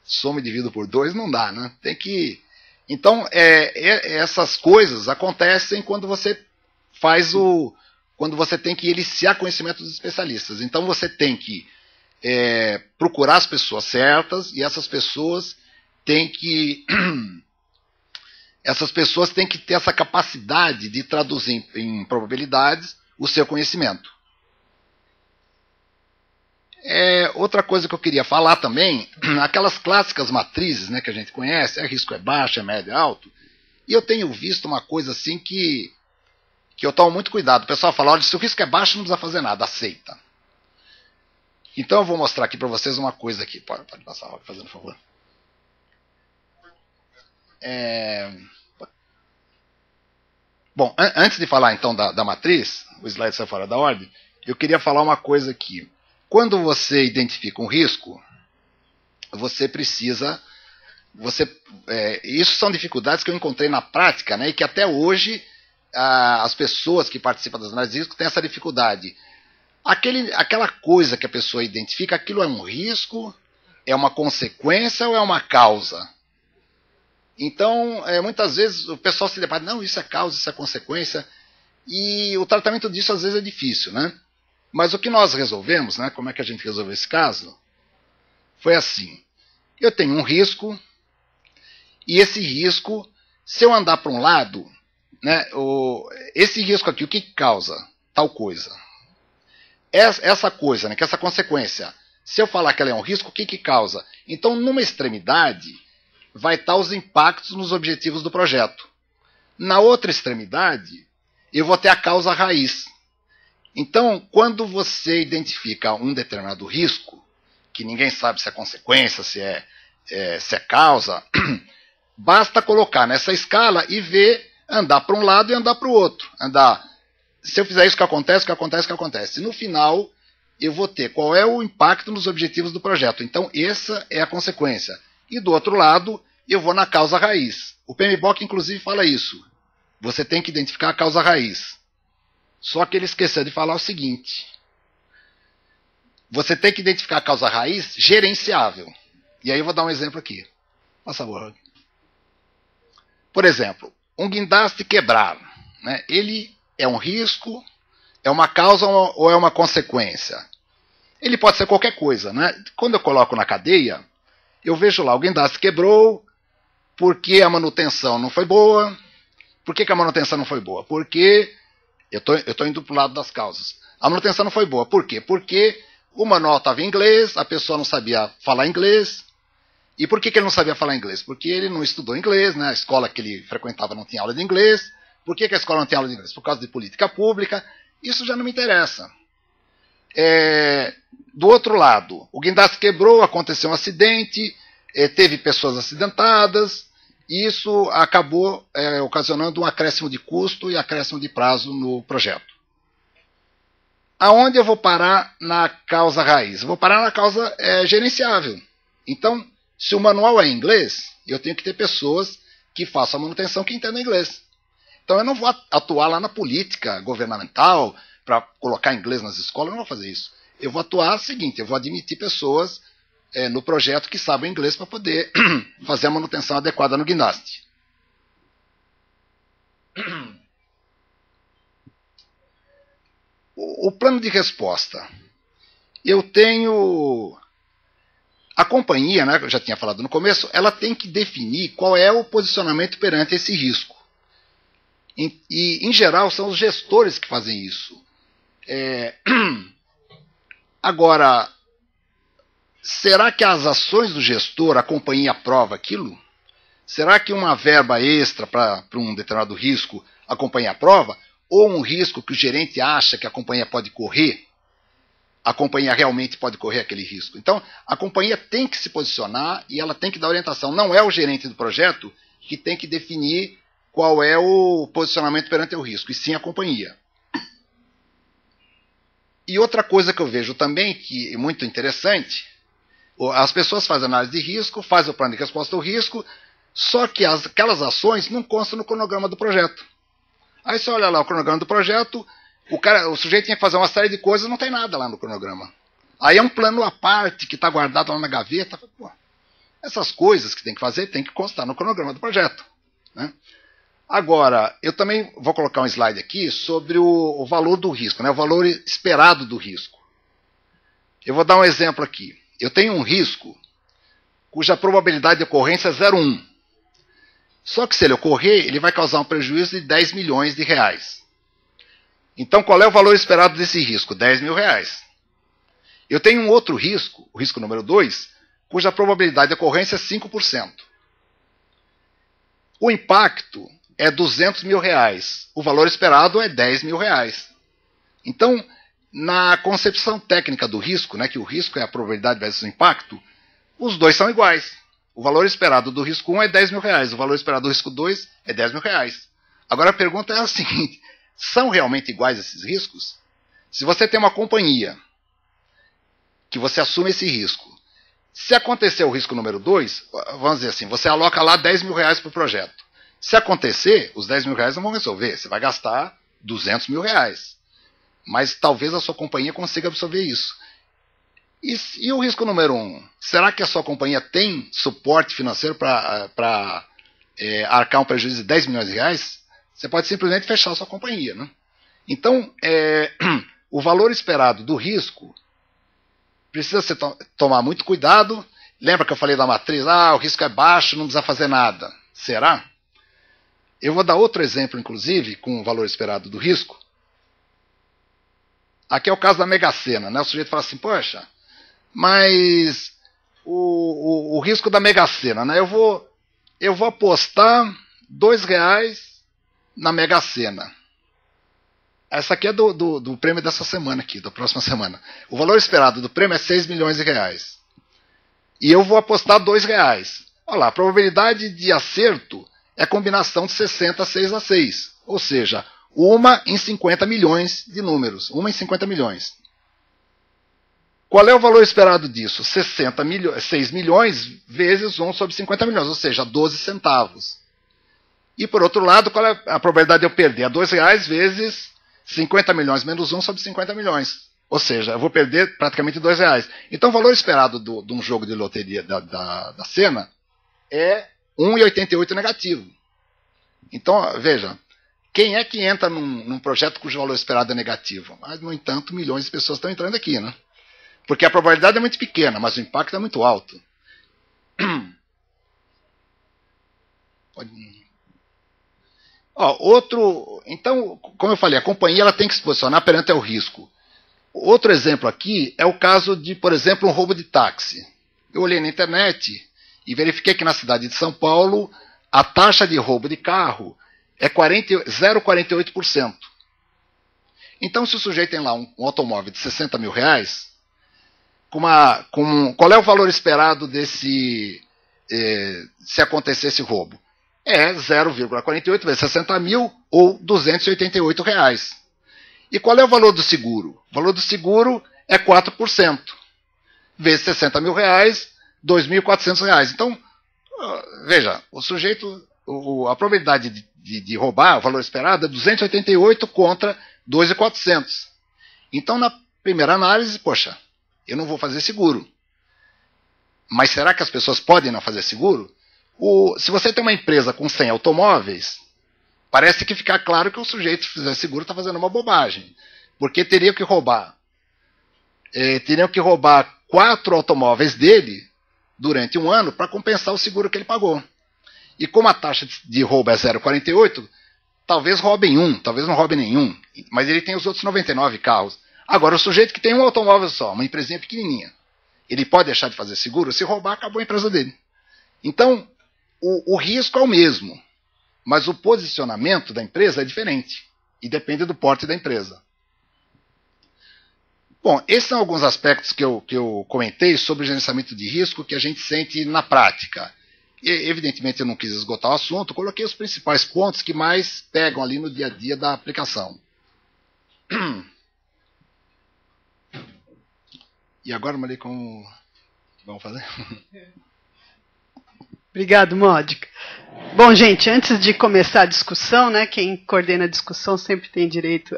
Soma e divido por 2 não dá, né? Tem que... Então, essas coisas acontecem quando você quando você tem que eliciar conhecimento dos especialistas. Então, você tem que procurar as pessoas certas e essas pessoas têm que ter essa capacidade de traduzir em probabilidades o seu conhecimento. Outra coisa que eu queria falar também, aquelas clássicas matrizes, né, que a gente conhece, risco é baixo, é médio, é alto, e eu tenho visto uma coisa assim que eu tomo muito cuidado. O pessoal fala, olha, se o risco é baixo não precisa fazer nada, aceita. Então eu vou mostrar aqui para vocês uma coisa aqui. Pode passar, fazendo favor. Bom, antes de falar então da matriz, o slide sai fora da ordem, eu queria falar uma coisa aqui. Quando você identifica um risco, você precisa... isso são dificuldades que eu encontrei na prática, né, e que até hoje as pessoas que participam das análises de risco têm essa dificuldade. Aquela coisa que a pessoa identifica, aquilo é um risco, é uma consequência ou é uma causa? Então, muitas vezes o pessoal se depara, não, isso é causa, isso é consequência, e o tratamento disso às vezes é difícil, né? Mas o que nós resolvemos, né, como é que a gente resolveu esse caso, foi assim, eu tenho um risco, e esse risco, se eu andar para um lado, né, esse risco aqui, o que causa tal coisa? Essa coisa, né, que essa consequência, se eu falar que ela é um risco, o que causa? Então, numa extremidade, vai estar os impactos nos objetivos do projeto. Na outra extremidade, eu vou ter a causa raiz. Então, quando você identifica um determinado risco, que ninguém sabe se é consequência, se é causa, basta colocar nessa escala e ver andar para um lado e andar para o outro. Se eu fizer isso, o que acontece, o que acontece, o que acontece. No final, eu vou ter qual é o impacto nos objetivos do projeto. Então, essa é a consequência. E do outro lado, eu vou na causa raiz. O PMBOK, inclusive, fala isso. Você tem que identificar a causa raiz. Só que ele esqueceu de falar o seguinte. Você tem que identificar a causa raiz gerenciável. E aí eu vou dar um exemplo aqui. Por favor. Por exemplo, um guindaste quebrar. Né? Ele é um risco, é uma causa ou é uma consequência? Ele pode ser qualquer coisa. Né? Quando eu coloco na cadeia, eu vejo lá, o guindaste quebrou porque a manutenção não foi boa. Por que a manutenção não foi boa? Porque... Eu estou indo para o lado das causas. A manutenção não foi boa. Por quê? Porque o manual estava em inglês, a pessoa não sabia falar inglês. E por que ele não sabia falar inglês? Porque ele não estudou inglês, né? A escola que ele frequentava não tinha aula de inglês. Por que a escola não tem aula de inglês? Por causa de política pública. Isso já não me interessa. Do outro lado, o guindaste quebrou, aconteceu um acidente, teve pessoas acidentadas. E isso acabou ocasionando um acréscimo de custo e acréscimo de prazo no projeto. Aonde eu vou parar na causa raiz? Eu vou parar na causa gerenciável. Então, se o manual é em inglês, eu tenho que ter pessoas que façam a manutenção que entendam inglês. Então, eu não vou atuar lá na política governamental para colocar inglês nas escolas, eu não vou fazer isso. Eu vou atuar o seguinte, eu vou admitir pessoas no projeto que sabem inglês para poder fazer a manutenção adequada no GNAST. O plano de resposta. Eu tenho... A companhia, né, que eu já tinha falado no começo, ela tem que definir qual é o posicionamento perante esse risco. E, em geral, são os gestores que fazem isso. Agora, será que as ações do gestor, a companhia aprova aquilo? Será que uma verba extra para um determinado risco a companhia aprova? Ou um risco que o gerente acha que a companhia pode correr, a companhia realmente pode correr aquele risco? Então, a companhia tem que se posicionar e ela tem que dar orientação. Não é o gerente do projeto que tem que definir qual é o posicionamento perante o risco, e sim a companhia. E outra coisa que eu vejo também, que é muito interessante, as pessoas fazem análise de risco, fazem o plano de resposta ao risco, só que aquelas ações não constam no cronograma do projeto. Aí você olha lá o cronograma do projeto, o sujeito tinha que fazer uma série de coisas, não tem nada lá no cronograma. Aí é um plano à parte que está guardado lá na gaveta. Pô, essas coisas que tem que fazer tem que constar no cronograma do projeto, né? Agora, eu também vou colocar um slide aqui sobre o valor do risco, né? O valor esperado do risco. Eu vou dar um exemplo aqui. Eu tenho um risco cuja probabilidade de ocorrência é 0,1. Só que se ele ocorrer, ele vai causar um prejuízo de 10 milhões de reais. Então, qual é o valor esperado desse risco? 10 mil reais. Eu tenho um outro risco, o risco número 2, cuja probabilidade de ocorrência é 5%. O impacto é 200 mil reais. O valor esperado é 10 mil reais. Então, na concepção técnica do risco, né, que o risco é a probabilidade versus o impacto, os dois são iguais. O valor esperado do risco 1 é 10 mil reais. O valor esperado do risco 2 é 10 mil reais. Agora a pergunta é a seguinte: são realmente iguais esses riscos? Se você tem uma companhia que você assume esse risco, se acontecer o risco número 2, vamos dizer assim, você aloca lá 10 mil reais para o projeto. Se acontecer, os 10 mil reais não vão resolver. Você vai gastar 200 mil reais. Mas talvez a sua companhia consiga absorver isso. E o risco número 1? Será que a sua companhia tem suporte financeiro para arcar um prejuízo de 10 milhões de reais? Você pode simplesmente fechar a sua companhia, né? Então, o valor esperado do risco precisa tomar muito cuidado. Lembra que eu falei da matriz? O risco é baixo, não precisa fazer nada. Será? Eu vou dar outro exemplo, inclusive, com o valor esperado do risco. Aqui é o caso da Mega Sena, né? O sujeito fala assim, poxa, mas o risco da Mega Sena, né? Eu vou apostar R$2 na Mega Sena. Essa aqui é do prêmio dessa semana aqui, da próxima semana. O valor esperado do prêmio é 6 milhões de reais. E eu vou apostar R$2. Olha lá, a probabilidade de acerto é combinação de 60 6 a 6. Ou seja, 1 em 50 milhões de números. 1 em 50 milhões. Qual é o valor esperado disso? 6 milhões vezes 1 sobre 50 milhões, ou seja, 12 centavos. E por outro lado, qual é a probabilidade de eu perder? É R$2 vezes 50 milhões menos 1 sobre 50 milhões. Ou seja, eu vou perder praticamente R$2. Então o valor esperado de um jogo de loteria da Sena é 1,88 negativo. Então, veja, quem é que entra num projeto cujo valor esperado é negativo? Mas, no entanto, milhões de pessoas estão entrando aqui, né? Porque a probabilidade é muito pequena, mas o impacto é muito alto. Então, como eu falei, a companhia ela tem que se posicionar perante o risco. Outro exemplo aqui é o caso de, por exemplo, um roubo de táxi. Eu olhei na internet e verifiquei que na cidade de São Paulo a taxa de roubo de carro é 0,48%. Então, se o sujeito tem lá um automóvel de 60 mil reais, qual é o valor esperado se acontecer esse roubo? É 0,48 vezes 60 mil ou R$288. E qual é o valor do seguro? O valor do seguro é 4%. Vezes 60 mil reais, R$ 2.400. Então, veja, o sujeito, a probabilidade de roubar, o valor esperado é 288 contra 2.400. Então, na primeira análise, poxa, eu não vou fazer seguro. Mas será que as pessoas podem não fazer seguro? Se você tem uma empresa com 100 automóveis, parece que fica claro que o sujeito, se fizer seguro, está fazendo uma bobagem. Porque teriam que roubar 4 automóveis dele durante um ano para compensar o seguro que ele pagou. E como a taxa de roubo é 0,48, talvez roubem um, talvez não roubem nenhum, mas ele tem os outros 99 carros. Agora, o sujeito que tem um automóvel só, uma empresinha pequenininha, ele pode deixar de fazer seguro? Se roubar, acabou a empresa dele. Então, o risco é o mesmo, mas o posicionamento da empresa é diferente e depende do porte da empresa. Bom, esses são alguns aspectos que eu comentei sobre o gerenciamento de risco que a gente sente na prática. E, evidentemente, eu não quis esgotar o assunto, coloquei os principais pontos que mais pegam ali no dia a dia da aplicação. E agora, Maria, como vamos fazer? Obrigado, Módica. Bom, gente, antes de começar a discussão, né, quem coordena a discussão sempre tem direito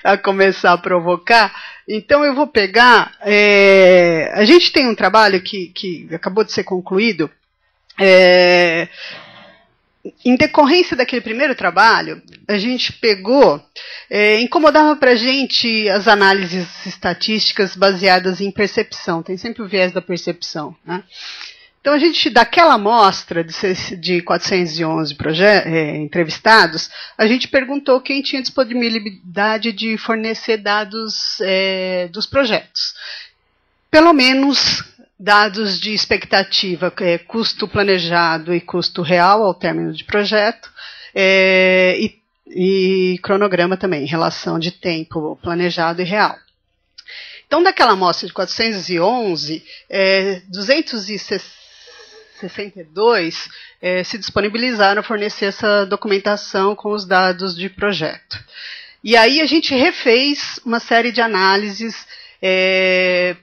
a começar a provocar. Então, eu vou pegar... a gente tem um trabalho que acabou de ser concluído. Em decorrência daquele primeiro trabalho, a gente pegou, incomodava para a gente as análises estatísticas baseadas em percepção, tem sempre o viés da percepção, né? Então, a gente, daquela amostra de 411 entrevistados, a gente perguntou quem tinha disponibilidade de fornecer dados dos projetos. Pelo menos dados de expectativa, custo planejado e custo real ao término de projeto, e cronograma também, relação de tempo planejado e real. Então, daquela amostra de 411, 262 se disponibilizaram a fornecer essa documentação com os dados de projeto. E aí a gente refez uma série de análises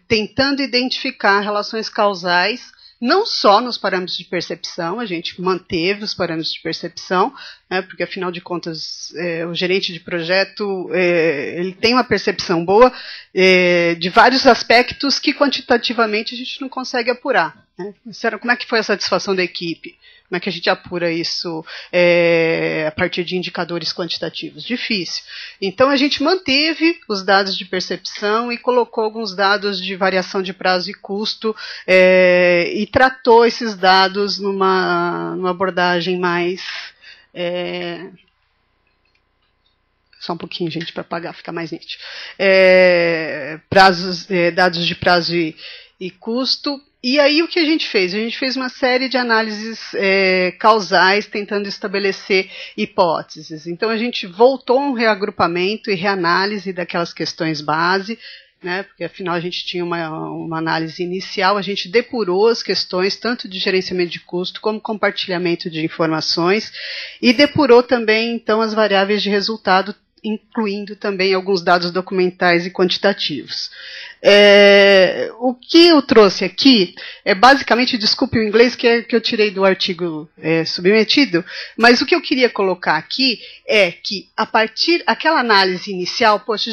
tentando identificar relações causais, não só nos parâmetros de percepção, a gente manteve os parâmetros de percepção, né, porque afinal de contas o gerente de projeto ele tem uma percepção boa de vários aspectos que quantitativamente a gente não consegue apurar, né? Como é que foi a satisfação da equipe? Como é que a gente apura isso a partir de indicadores quantitativos? Difícil. Então, a gente manteve os dados de percepção e colocou alguns dados de variação de prazo e custo e tratou esses dados numa abordagem mais... só um pouquinho, gente, para apagar, ficar mais nítido. Dados de prazo e custo. E aí o que a gente fez? A gente fez uma série de análises causais tentando estabelecer hipóteses. Então a gente voltou a um reagrupamento e reanálise daquelas questões base, né, porque afinal a gente tinha uma análise inicial, a gente depurou as questões tanto de gerenciamento de custo como compartilhamento de informações e depurou também então as variáveis de resultado, incluindo também alguns dados documentais e quantitativos. O que eu trouxe aqui é basicamente, desculpe o inglês que eu tirei do artigo submetido, mas o que eu queria colocar aqui é que a partir daquela análise inicial, poxa,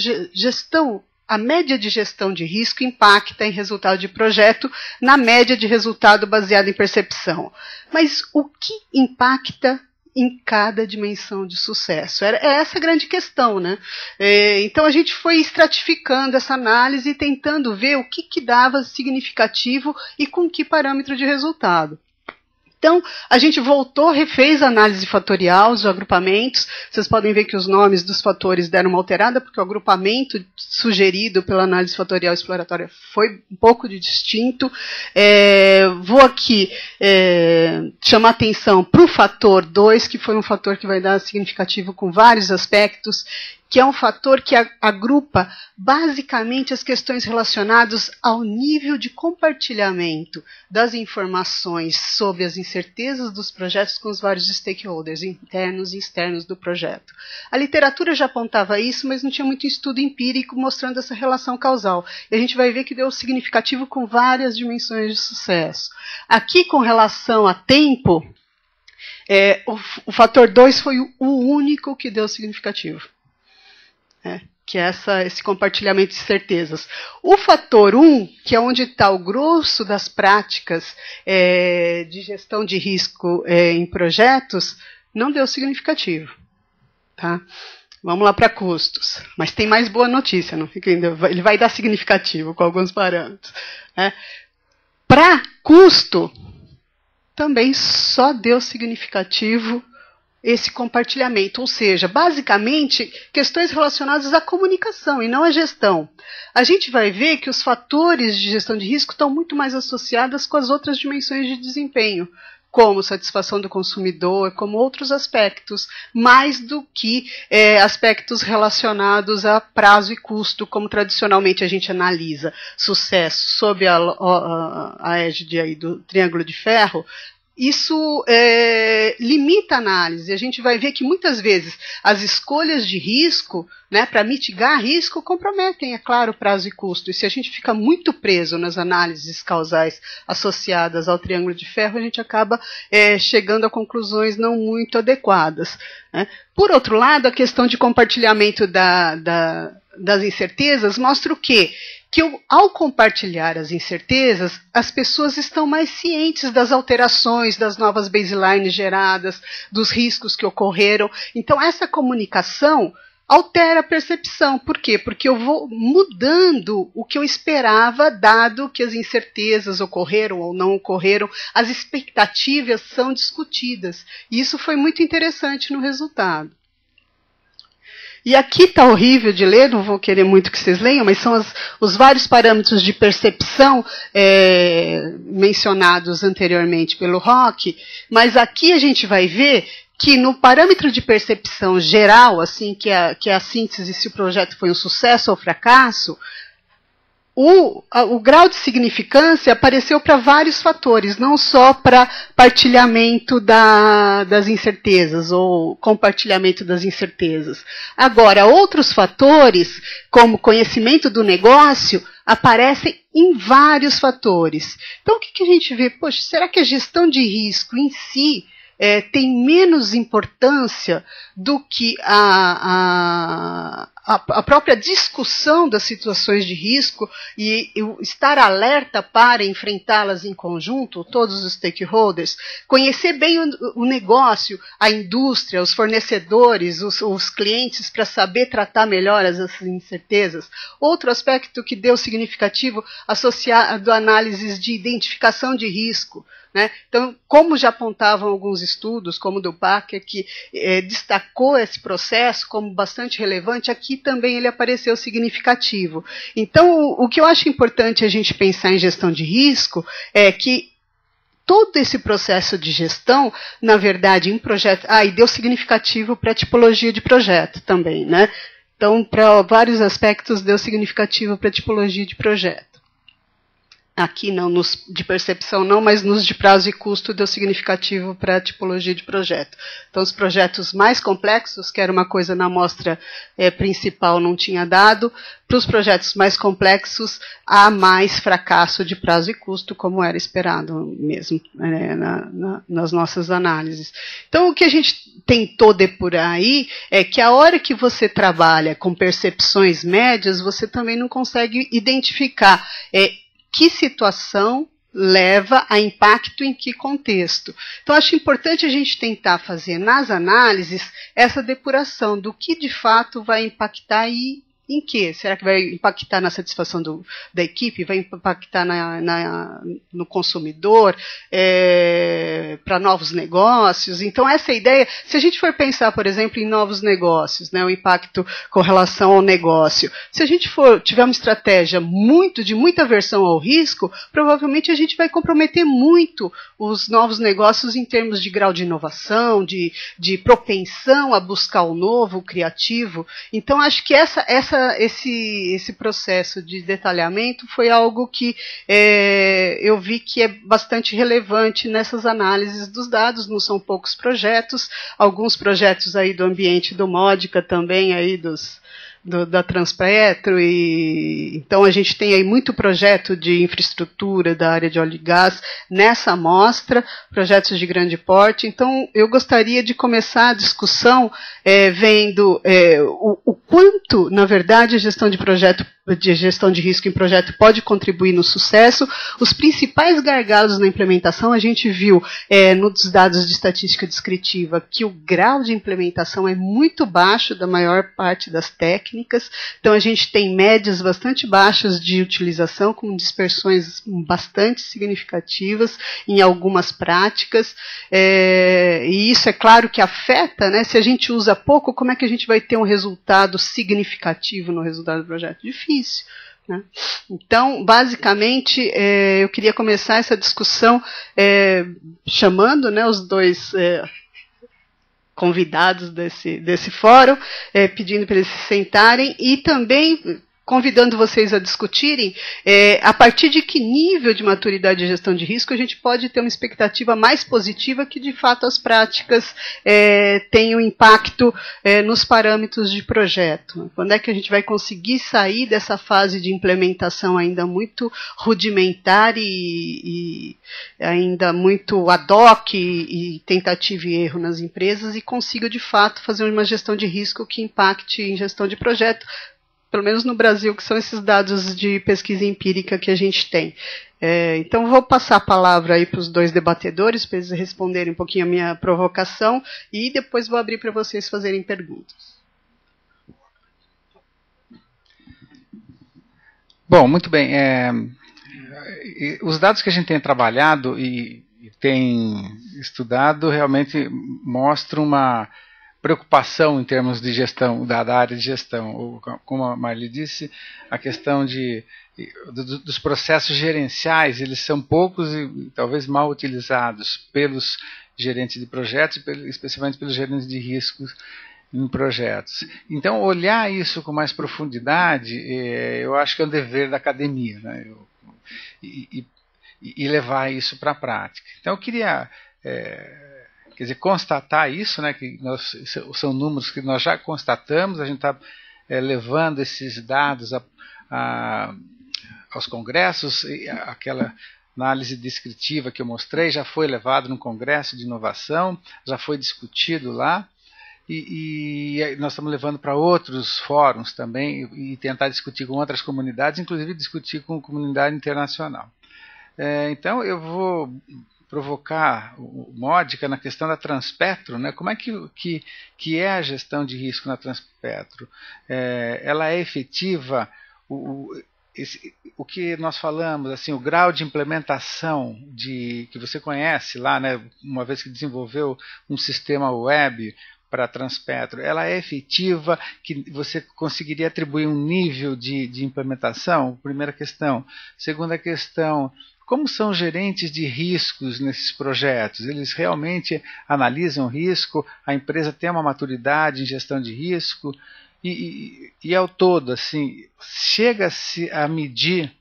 a média de gestão de risco impacta em resultado de projeto na média de resultado baseado em percepção. Mas o que impacta em cada dimensão de sucesso? É essa a grande questão, né? Então a gente foi estratificando essa análise e tentando ver o que dava significativo e com que parâmetro de resultado. Então, a gente voltou, refez a análise fatorial, os agrupamentos. Vocês podem ver que os nomes dos fatores deram uma alterada, porque o agrupamento sugerido pela análise fatorial exploratória foi um pouco distinto. Vou aqui chamar atenção para o fator 2, que foi um fator que vai dar significativo com vários aspectos, que é um fator que agrupa basicamente as questões relacionadas ao nível de compartilhamento das informações sobre as incertezas dos projetos com os vários stakeholders, internos e externos do projeto. A literatura já apontava isso, mas não tinha muito estudo empírico mostrando essa relação causal. E a gente vai ver que deu significativo com várias dimensões de sucesso. Aqui, com relação a tempo, o fator 2 foi o único que deu significativo. Que é esse compartilhamento de certezas. O fator 1, que é onde está o grosso das práticas de gestão de risco em projetos, não deu significativo. Tá? Vamos lá para custos. Mas tem mais boa notícia, não fica ainda. Ele vai dar significativo com alguns parâmetros. Para custo, também só deu significativo esse compartilhamento, ou seja, basicamente, questões relacionadas à comunicação e não à gestão. A gente vai ver que os fatores de gestão de risco estão muito mais associados com as outras dimensões de desempenho, como satisfação do consumidor, como outros aspectos, mais do que aspectos relacionados a prazo e custo, como tradicionalmente a gente analisa sucesso sob a égide aí do Triângulo de Ferro. Isso limita a análise. A gente vai ver que muitas vezes as escolhas de risco, para mitigar risco, comprometem, é claro, prazo e custo. E se a gente fica muito preso nas análises causais associadas ao Triângulo de Ferro, a gente acaba chegando a conclusões não muito adequadas. Por outro lado, a questão de compartilhamento das incertezas mostra o quê? Que ao compartilhar as incertezas, as pessoas estão mais cientes das alterações, das novas baselines geradas, dos riscos que ocorreram. Então, essa comunicação altera a percepção. Por quê? Porque eu vou mudando o que eu esperava, dado que as incertezas ocorreram ou não ocorreram, as expectativas são discutidas. E isso foi muito interessante no resultado. E aqui está horrível de ler, não vou querer muito que vocês leiam, mas são os vários parâmetros de percepção mencionados anteriormente pelo Roque, mas aqui a gente vai ver que no parâmetro de percepção geral, assim, que é a síntese se o projeto foi um sucesso ou fracasso, o grau de significância apareceu para vários fatores, não só para partilhamento das incertezas ou compartilhamento das incertezas. Agora, outros fatores, como conhecimento do negócio, aparecem em vários fatores. Então, o que a gente vê? Poxa, será que a gestão de risco em si tem menos importância do que a própria discussão das situações de risco e estar alerta para enfrentá-las em conjunto, todos os stakeholders, conhecer bem o negócio, a indústria, os fornecedores, os clientes, para saber tratar melhor essas incertezas. Outro aspecto que deu significativo associado a análises de identificação de risco. Então, como já apontavam alguns estudos, como o do Packer, que destacou esse processo como bastante relevante, aqui também ele apareceu significativo. Então, o que eu acho importante a gente pensar em gestão de risco é que todo esse processo de gestão, na verdade, em projeto... e deu significativo para a tipologia de projeto também, Então, para vários aspectos, deu significativo para a tipologia de projeto. Aqui não, nos de percepção não, mas nos de prazo e custo deu significativo para a tipologia de projeto. Então, os projetos mais complexos, que era uma coisa na amostra principal, não tinha dado. Para os projetos mais complexos, há mais fracasso de prazo e custo, como era esperado mesmo nas nossas análises. Então, o que a gente tentou depurar aí é que a hora que você trabalha com percepções médias, você também não consegue identificar que situação leva a impacto em que contexto. Então, acho importante a gente tentar fazer nas análises essa depuração do que de fato vai impactar e Em que? Será que vai impactar na satisfação da equipe? Vai impactar no consumidor? Para novos negócios? Então, essa ideia, se a gente for pensar, por exemplo, em novos negócios, né, o impacto com relação ao negócio, se a gente tiver uma estratégia de muita aversão ao risco, provavelmente a gente vai comprometer muito os novos negócios em termos de grau de inovação, de propensão a buscar o novo, o criativo. Então, acho que esse processo de detalhamento foi algo que eu vi que é bastante relevante nessas análises dos dados. Não são poucos projetos, alguns projetos aí do ambiente do Modica também, aí da Transpetro, e então a gente tem aí muito projeto de infraestrutura da área de óleo e gás nessa amostra, projetos de grande porte. Então eu gostaria de começar a discussão vendo o quanto, na verdade, a gestão de risco em projeto pode contribuir no sucesso. Os principais gargalos na implementação, a gente viu nos dados de estatística descritiva que o grau de implementação é muito baixo da maior parte das técnicas. Então a gente tem médias bastante baixas de utilização, com dispersões bastante significativas em algumas práticas, e isso é claro que afeta, né? Se a gente usa pouco, como é que a gente vai ter um resultado significativo no resultado do projeto? Difícil. Né? Então, basicamente, eu queria começar essa discussão chamando, né, os dois convidados desse fórum, pedindo para eles se sentarem e também convidando vocês a discutirem a partir de que nível de maturidade de gestão de risco a gente pode ter uma expectativa mais positiva que, de fato, as práticas tenham impacto nos parâmetros de projeto. Quando é que a gente vai conseguir sair dessa fase de implementação ainda muito rudimentar e ainda muito ad hoc e tentativa e erro nas empresas e consiga, de fato, fazer uma gestão de risco que impacte em gestão de projeto, pelo menos no Brasil, que são esses dados de pesquisa empírica que a gente tem. Então, vou passar a palavra aí para os dois debatedores, para eles responderem um pouquinho a minha provocação, e depois vou abrir para vocês fazerem perguntas. Bom, muito bem. Os dados que a gente tem trabalhado e tem estudado realmente mostram uma preocupação em termos de gestão, da área de gestão. Como a Marli disse, a questão dos processos gerenciais, eles são poucos e talvez mal utilizados pelos gerentes de projetos, especialmente pelos gerentes de riscos em projetos. Então, olhar isso com mais profundidade, eu acho que é um dever da academia, né? E levar isso para a prática. Então, eu queria constatar isso, né, que são números que nós já constatamos, a gente está levando esses dados aos congressos, aquela análise descritiva que eu mostrei já foi levado num congresso de inovação, já foi discutido lá, e nós estamos levando para outros fóruns também e tentar discutir com outras comunidades, inclusive discutir com a comunidade internacional. Então eu vou provocar o Modica na questão da Transpetro, né? Como é que é a gestão de risco na Transpetro? Ela é efetiva? O que nós falamos, assim, o grau de implementação que você conhece lá, né, uma vez que desenvolveu um sistema web para a Transpetro, ela é efetiva, que você conseguiria atribuir um nível de implementação? Primeira questão. Segunda questão, como são os gerentes de riscos nesses projetos? Eles realmente analisam o risco? A empresa tem uma maturidade em gestão de risco? E ao todo, assim, chega-se a medir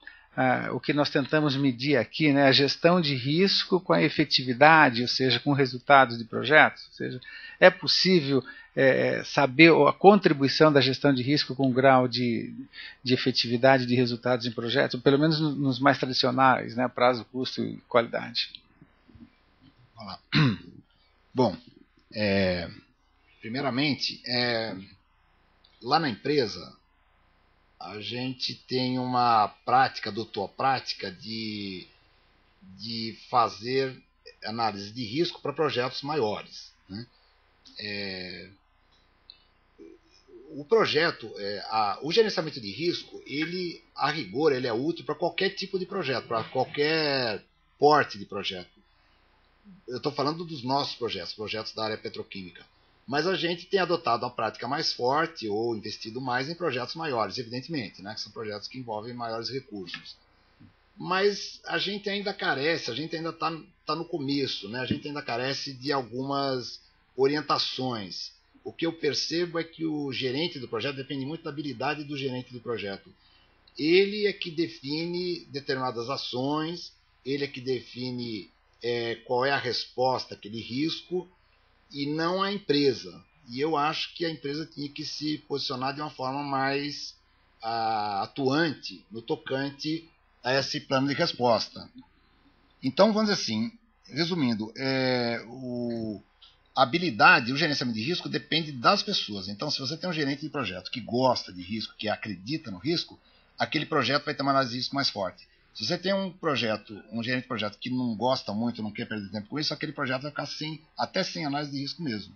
o que nós tentamos medir aqui, né, a gestão de risco com a efetividade, ou seja, com resultados de projetos? Ou seja, é possível saber a contribuição da gestão de risco com o grau de efetividade de resultados em projetos, pelo menos nos mais tradicionais, né, prazo, custo e qualidade? Olá. Bom, primeiramente, lá na empresa, a gente tem uma prática, adotou a prática de fazer análise de risco para projetos maiores, né? o projeto, o gerenciamento de risco, ele, a rigor, ele é útil para qualquer tipo de projeto, para qualquer porte de projeto. Eu estou falando dos nossos projetos da área petroquímica. Mas a gente tem adotado uma prática mais forte ou investido mais em projetos maiores, evidentemente, né, que são projetos que envolvem maiores recursos. Mas a gente ainda carece, a gente ainda está no começo, né, a gente ainda carece de algumas orientações. O que eu percebo é que o gerente do projeto depende muito da habilidade do gerente do projeto. Ele é que define determinadas ações, ele é que define qual é a resposta àquele risco, e não a empresa. E eu acho que a empresa tinha que se posicionar de uma forma mais atuante no tocante a esse plano de resposta. Então, vamos dizer assim, resumindo, a habilidade, o gerenciamento de risco depende das pessoas. Então, se você tem um gerente de projeto que gosta de risco, que acredita no risco, aquele projeto vai ter uma análise de risco mais forte. Se você tem um gerente de projeto que não gosta muito, não quer perder tempo com isso, aquele projeto vai ficar até sem análise de risco mesmo.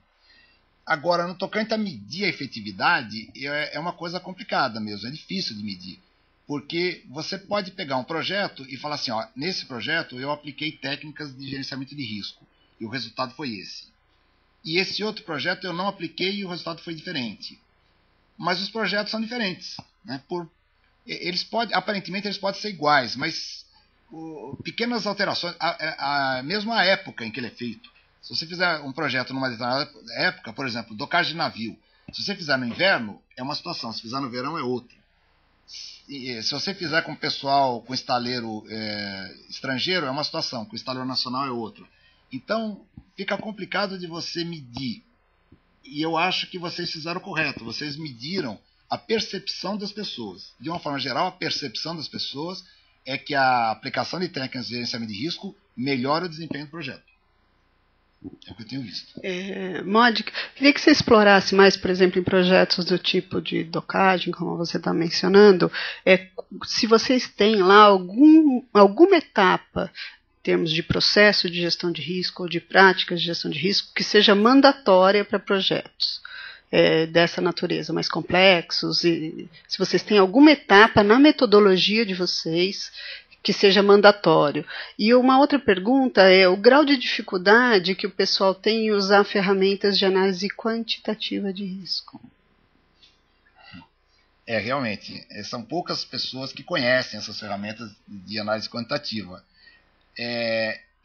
Agora, no tocante a medir a efetividade, é uma coisa complicada mesmo, é difícil de medir. Porque você pode pegar um projeto e falar assim, ó, nesse projeto eu apliquei técnicas de gerenciamento de risco, e o resultado foi esse. E esse outro projeto eu não apliquei e o resultado foi diferente. Mas os projetos são diferentes, né? Aparentemente eles podem ser iguais, mas pequenas alterações, mesmo a época em que ele é feito. Se você fizer um projeto numa determinada época, por exemplo, docagem de navio, se você fizer no inverno, é uma situação, se fizer no verão, é outra. Se você fizer com pessoal, com estaleiro estrangeiro, é uma situação, com estaleiro nacional é outra. Então, fica complicado de você medir. E eu acho que vocês fizeram o correto, vocês mediram a percepção das pessoas. De uma forma geral, a percepção das pessoas é que a aplicação de técnicas de gerenciamento de risco melhora o desempenho do projeto. É o que eu tenho visto. Módica, queria que você explorasse mais, por exemplo, em projetos do tipo de docagem, como você está mencionando, se vocês têm lá alguma etapa, em termos de processo de gestão de risco ou de práticas de gestão de risco, que seja mandatória para projetos dessa natureza, mais complexos, e se vocês têm alguma etapa na metodologia de vocês que seja mandatório. E uma outra pergunta é o grau de dificuldade que o pessoal tem em usar ferramentas de análise quantitativa de risco. Realmente, são poucas pessoas que conhecem essas ferramentas de análise quantitativa.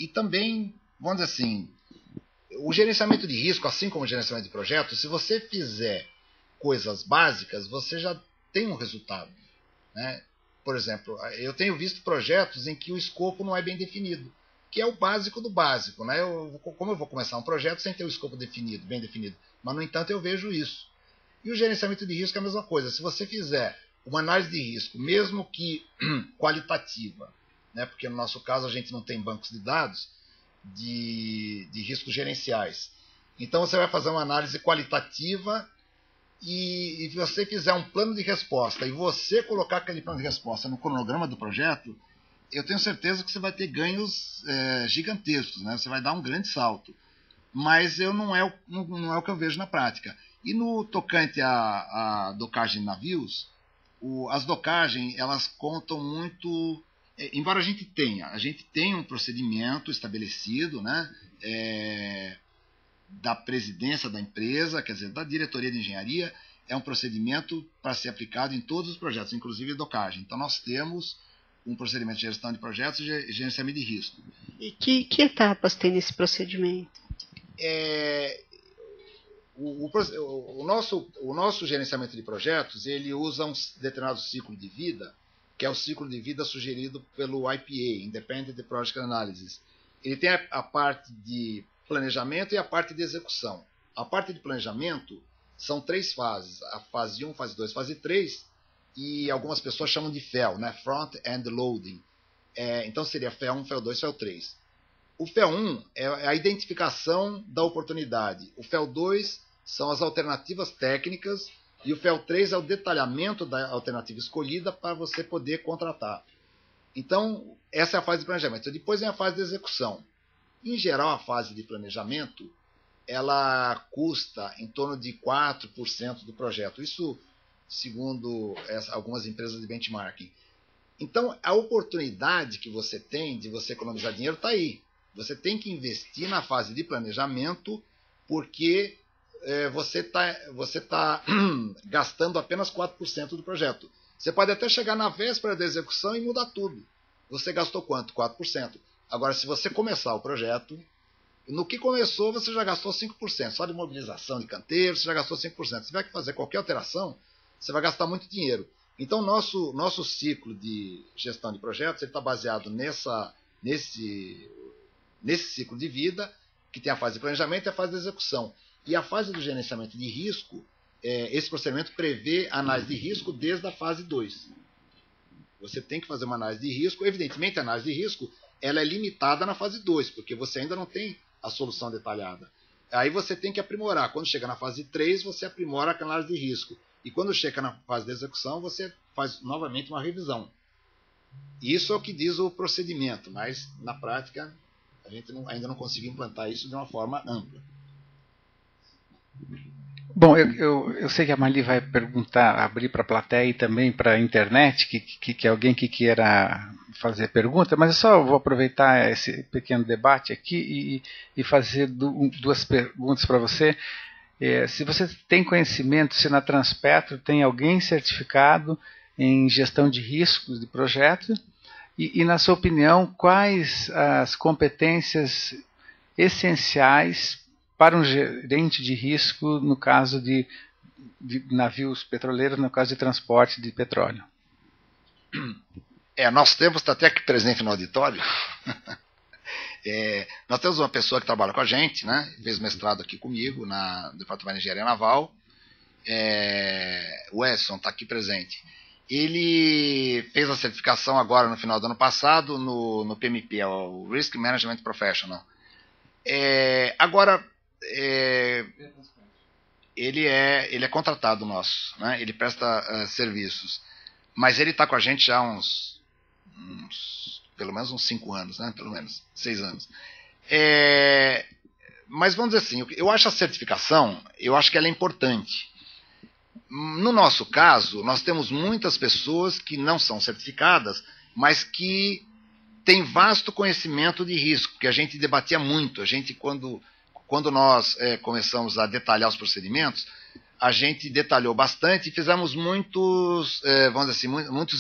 E também, vamos dizer assim, o gerenciamento de risco, assim como o gerenciamento de projetos, se você fizer coisas básicas, você já tem um resultado, né? Por exemplo, eu tenho visto projetos em que o escopo não é bem definido, que é o básico do básico, né? Como eu vou começar um projeto sem ter o escopo definido, bem definido? Mas, no entanto, eu vejo isso. E o gerenciamento de risco é a mesma coisa. Se você fizer uma análise de risco, mesmo que qualitativa, né? Porque no nosso caso a gente não tem bancos de dados de riscos gerenciais. Então você vai fazer uma análise qualitativa e você fizer um plano de resposta e você colocar aquele plano de resposta no cronograma do projeto, eu tenho certeza que você vai ter ganhos gigantescos, né? Você vai dar um grande salto. Mas não é o que eu vejo na prática. E no tocante à docagem de navios, as docagens elas contam muito. Embora a gente tenha um procedimento estabelecido, né, da presidência da empresa, quer dizer, da diretoria de engenharia, é um procedimento para ser aplicado em todos os projetos, inclusive docagem. Então nós temos um procedimento de gestão de projetos e gerenciamento de risco. E que etapas tem nesse procedimento? O nosso gerenciamento de projetos, ele usa um determinado ciclo de vida, que é o ciclo de vida sugerido pelo IPA, Independent Project Analysis. Ele tem a parte de planejamento e a parte de execução. A parte de planejamento são 3 fases, a fase 1, fase 2, fase 3, e algumas pessoas chamam de FEL, né? Front End Loading. Então seria FEL 1, FEL 2, FEL 3. O FEL 1 é a identificação da oportunidade. O FEL 2 são as alternativas técnicas. E o FEL 3 é o detalhamento da alternativa escolhida para você poder contratar. Então, essa é a fase de planejamento. Depois vem a fase de execução. Em geral, a fase de planejamento, ela custa em torno de 4% do projeto. Isso segundo algumas empresas de benchmarking. Então, a oportunidade que você tem de você economizar dinheiro está aí. Você tem que investir na fase de planejamento, porque você tá gastando apenas 4% do projeto. Você pode até chegar na véspera da execução e mudar tudo. Você gastou quanto? 4%. Agora, se você começar o projeto, no que começou você já gastou 5%. Só de mobilização de canteiro, você já gastou 5%. Se tiver que fazer qualquer alteração, você vai gastar muito dinheiro. Então, nosso ciclo de gestão de projetos está baseado nesse ciclo de vida, que tem a fase de planejamento e a fase de execução. E a fase do gerenciamento de risco, esse procedimento prevê análise de risco desde a fase 2. Você tem que fazer uma análise de risco. Evidentemente, a análise de risco ela é limitada na fase 2, porque você ainda não tem a solução detalhada. Aí você tem que aprimorar. Quando chega na fase 3, você aprimora a análise de risco. E quando chega na fase de execução, você faz novamente uma revisão. Isso é o que diz o procedimento, mas na prática a gente ainda não conseguiu implantar isso de uma forma ampla. Bom, eu sei que a Marli vai abrir para a plateia e também para a internet, que alguém que queira fazer pergunta, mas eu só vou aproveitar esse pequeno debate aqui e fazer duas perguntas para você. Se você tem conhecimento, se na Transpetro tem alguém certificado em gestão de riscos de projeto, e na sua opinião, quais as competências essenciais para um gerente de risco no caso de navios petroleiros, no caso de transporte de petróleo? Nós temos, está até aqui presente no auditório, nós temos uma pessoa que trabalha com a gente, né, fez mestrado aqui comigo no Departamento de Engenharia Naval, o Edson está aqui presente. Ele fez a certificação agora no final do ano passado no PMP, o Risk Management Professional. Agora, ele é contratado nosso, né? Ele presta serviços, mas ele está com a gente já pelo menos uns 5 anos, né? Pelo menos 6 anos. Mas vamos dizer assim, eu acho a certificação, eu acho que ela é importante. No nosso caso, nós temos muitas pessoas que não são certificadas, mas que têm vasto conhecimento de risco, que a gente debatia muito. A gente, quando nós começamos a detalhar os procedimentos, a gente detalhou bastante e fizemos muitos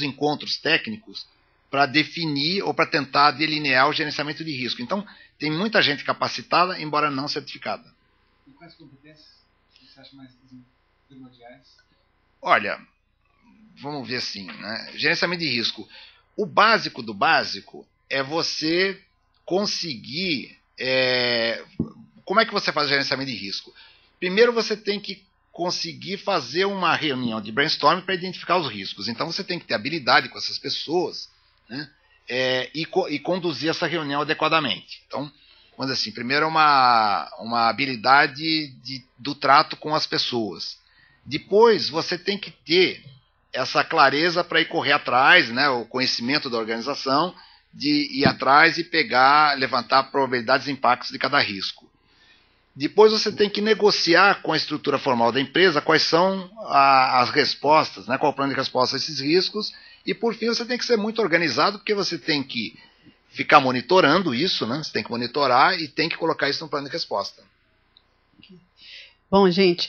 encontros técnicos para definir ou para tentar delinear o gerenciamento de risco. Então, tem muita gente capacitada, embora não certificada. E quais competências você acha mais primordiais? Olha, vamos ver assim, né? Gerenciamento de risco. O básico do básico é você conseguir... Como é que você faz o gerenciamento de risco? Primeiro você tem que conseguir fazer uma reunião de brainstorming para identificar os riscos. Então você tem que ter habilidade com essas pessoas, né? E conduzir essa reunião adequadamente. Então, vamos dizer assim, primeiro uma habilidade do trato com as pessoas. Depois você tem que ter essa clareza para ir correr atrás, né, o conhecimento da organização, de ir atrás e levantar probabilidades e impactos de cada risco. Depois você tem que negociar com a estrutura formal da empresa quais são as respostas, né, qual o plano de resposta a esses riscos. E por fim você tem que ser muito organizado, porque você tem que ficar monitorando isso, né, você tem que monitorar e tem que colocar isso no plano de resposta. Bom, gente,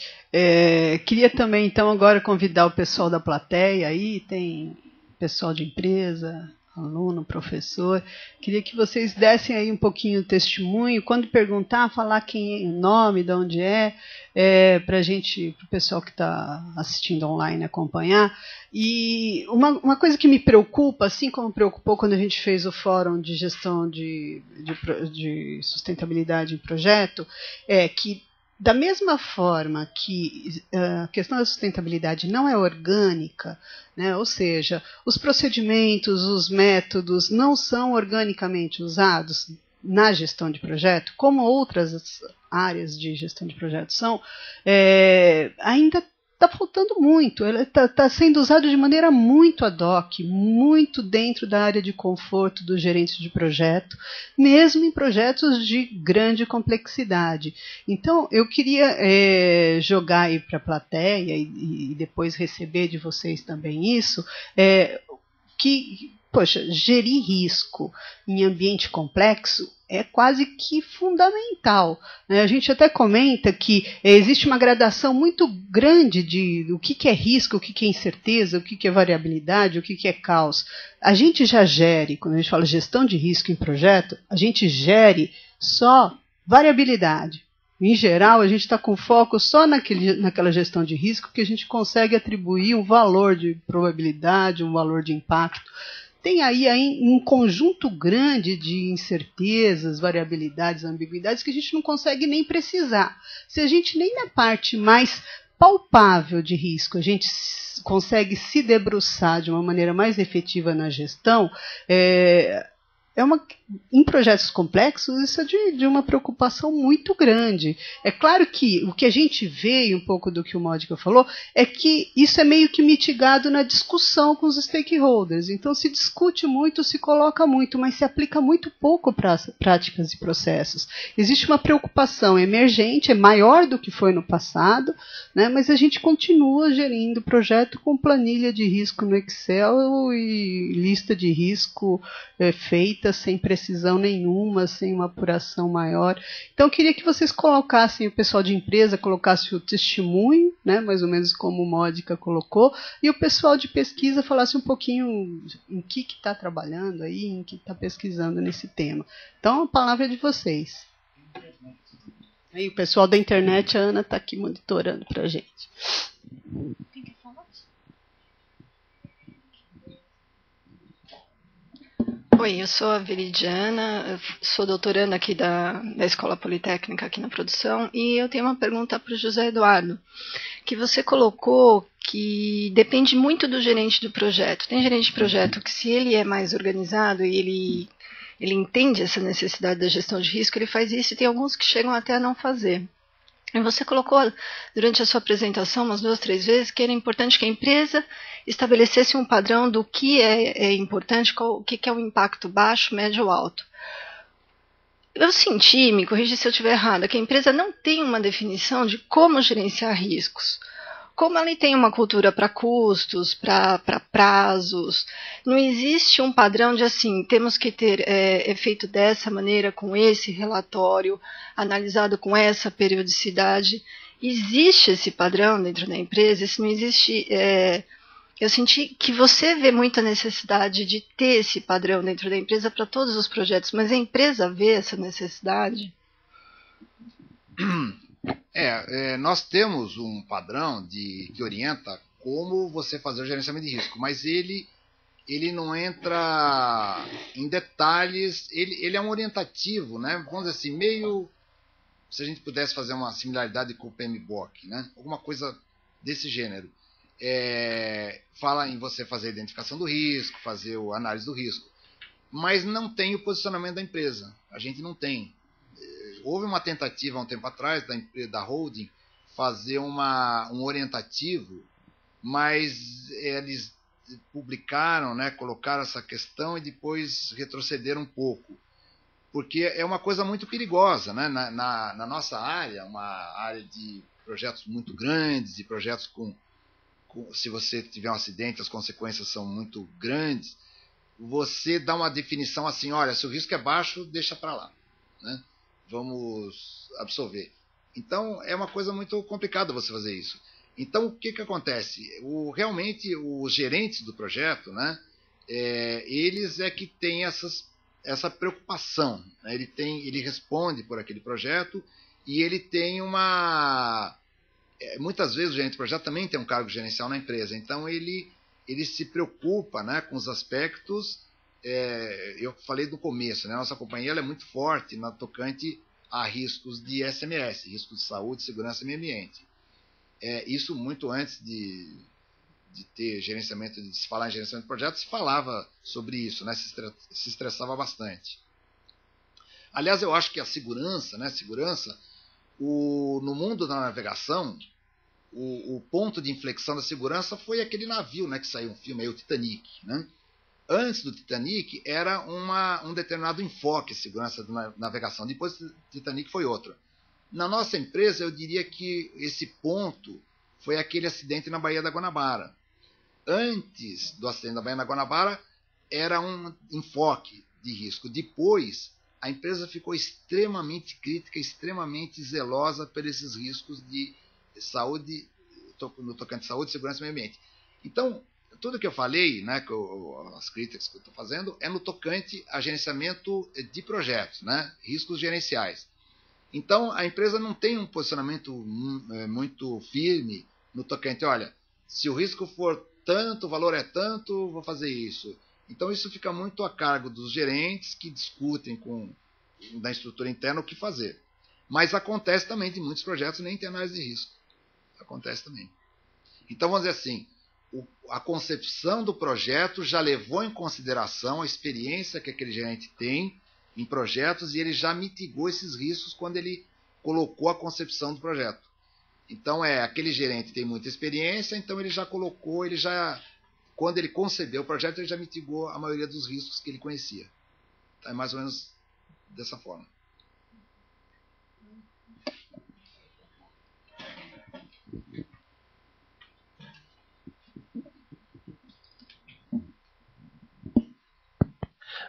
queria também, então, agora convidar o pessoal da plateia aí, tem pessoal de empresa, aluno, professor. Queria que vocês dessem aí um pouquinho o testemunho. Quando perguntar, falar quem é, o nome, de onde para o pessoal que está assistindo online acompanhar. E uma coisa que me preocupa, assim como preocupou quando a gente fez o fórum de gestão de sustentabilidade em projeto, é que da mesma forma que a questão da sustentabilidade não é orgânica, né, ou seja, os procedimentos, os métodos não são organicamente usados na gestão de projeto, como outras áreas de gestão de projeto são, ainda está faltando muito, ele está sendo usado de maneira muito ad hoc, muito dentro da área de conforto dos gerentes de projeto, mesmo em projetos de grande complexidade. Então, eu queria jogar aí para a plateia e depois receber de vocês também isso, que, poxa, gerir risco em ambiente complexo é quase que fundamental, né? A gente até comenta que existe uma gradação muito grande do que é risco, o que é incerteza, o que é variabilidade, o que é caos. A gente já gere, quando a gente fala gestão de risco em projeto, a gente gere só variabilidade. Em geral, a gente está com foco só naquela gestão de risco que a gente consegue atribuir um valor de probabilidade, um valor de impacto. Tem aí um conjunto grande de incertezas, variabilidades, ambiguidades que a gente não consegue nem precisar. Se a gente nem na parte mais palpável de risco a gente consegue se debruçar de uma maneira mais efetiva na gestão, em projetos complexos, isso é de uma preocupação muito grande. É claro que o que a gente vê, e um pouco do que o Módica falou, é que isso é meio que mitigado na discussão com os stakeholders. Então, se discute muito, se coloca muito, mas se aplica muito pouco para as práticas e processos. Existe uma preocupação emergente, é maior do que foi no passado, né, mas a gente continua gerindo o projeto com planilha de risco no Excel e lista de risco feita sem precisão nenhuma, sem uma apuração maior. Então, eu queria que vocês colocassem, o pessoal de empresa colocasse o testemunho, né, mais ou menos como o Módica colocou, e o pessoal de pesquisa falasse um pouquinho em que está trabalhando aí, em que está pesquisando nesse tema. Então, a palavra é de vocês. Aí, o pessoal da internet, a Ana está aqui monitorando para a gente. Quem quer falar? Oi, eu sou a Veridiana, eu sou doutoranda aqui da Escola Politécnica aqui na produção, e eu tenho uma pergunta para o José Eduardo, que você colocou que depende muito do gerente do projeto. Tem gerente de projeto que, se ele é mais organizado e ele entende essa necessidade da gestão de risco, ele faz isso, e tem alguns que chegam até a não fazer. E você colocou durante a sua apresentação umas 2, 3 vezes que era importante que a empresa estabelecesse um padrão do que é importante, o que é o impacto baixo, médio ou alto. Eu senti, me corrija se eu estiver errada, que a empresa não tem uma definição de como gerenciar riscos. Como ela tem uma cultura para custos, para prazos, não existe um padrão de assim, temos que ter feito dessa maneira, com esse relatório, analisado com essa periodicidade. Existe esse padrão dentro da empresa? Se não existe, eu senti que você vê muita necessidade de ter esse padrão dentro da empresa para todos os projetos, mas a empresa vê essa necessidade? Nós temos um padrão que orienta como você fazer o gerenciamento de risco, mas ele não entra em detalhes, ele é um orientativo, né? Vamos dizer assim, meio, se a gente pudesse fazer uma similaridade com o PMBOK, né? Alguma coisa desse gênero. Fala em você fazer a identificação do risco, fazer a análise do risco, mas não tem o posicionamento da empresa, a gente não tem. Houve uma tentativa há um tempo atrás da holding fazer um orientativo, mas eles publicaram, né, colocaram essa questão e depois retrocederam um pouco, porque é uma coisa muito perigosa, né? Na nossa área, uma área de projetos muito grandes e projetos se você tiver um acidente, as consequências são muito grandes, você dá uma definição assim, olha, se o risco é baixo, deixa para lá, né? Vamos absorver. Então, é uma coisa muito complicada você fazer isso. Então, o que acontece? Realmente, os gerentes do projeto, né, eles é que têm essa preocupação, né? Ele responde por aquele projeto e ele tem muitas vezes o gerente do projeto também tem um cargo gerencial na empresa. Então, ele se preocupa, né, com os aspectos. Eu falei no começo, né, nossa companhia ela é muito forte na tocante a riscos de SMS, riscos de saúde, segurança e meio ambiente. Isso muito antes de ter gerenciamento, de se falar em gerenciamento de projetos, se falava sobre isso, né, se estressava bastante. Aliás, eu acho que a segurança, né, no mundo da navegação, o ponto de inflexão da segurança foi aquele navio, né, que saiu um filme aí, o Titanic, né? Antes do Titanic era um determinado enfoque de segurança da navegação, depois do Titanic foi outro. Na nossa empresa, eu diria que esse ponto foi aquele acidente na Baía da Guanabara. Antes do acidente da Baía da Guanabara, era um enfoque de risco. Depois, a empresa ficou extremamente crítica, extremamente zelosa por esses riscos de saúde, no tocante de saúde, segurança e meio ambiente. Então, tudo que eu falei, né, as críticas que eu estou fazendo, é no tocante a gerenciamento de projetos, né, riscos gerenciais. Então, a empresa não tem um posicionamento muito firme no tocante, olha, se o risco for tanto, o valor é tanto, vou fazer isso. Então, isso fica muito a cargo dos gerentes que discutem da estrutura interna o que fazer. Mas acontece também de muitos projetos nem tem análise de risco. Acontece também. Então, vamos dizer assim, a concepção do projeto já levou em consideração a experiência que aquele gerente tem em projetos e ele já mitigou esses riscos quando ele colocou a concepção do projeto. Então, aquele gerente tem muita experiência, então ele já colocou, quando ele concebeu o projeto, ele já mitigou a maioria dos riscos que ele conhecia. Então, é mais ou menos dessa forma.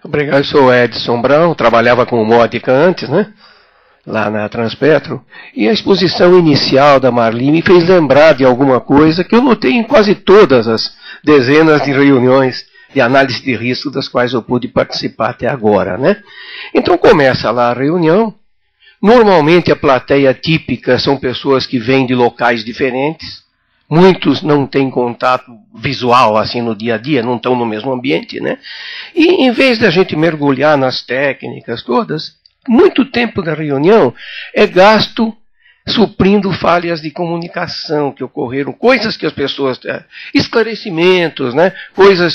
Obrigado, eu sou Edson Brown, trabalhava com Módica antes, né? Lá na Transpetro. E a exposição inicial da Marli me fez lembrar de alguma coisa que eu notei em quase todas as dezenas de reuniões de análise de risco das quais eu pude participar até agora, né? Então começa lá a reunião. Normalmente a plateia típica são pessoas que vêm de locais diferentes. Muitos não têm contato visual assim no dia a dia, não estão no mesmo ambiente, né? E em vez da gente mergulhar nas técnicas todas, muito tempo da reunião é gasto suprindo falhas de comunicação que ocorreram, coisas que as pessoas, esclarecimentos, né?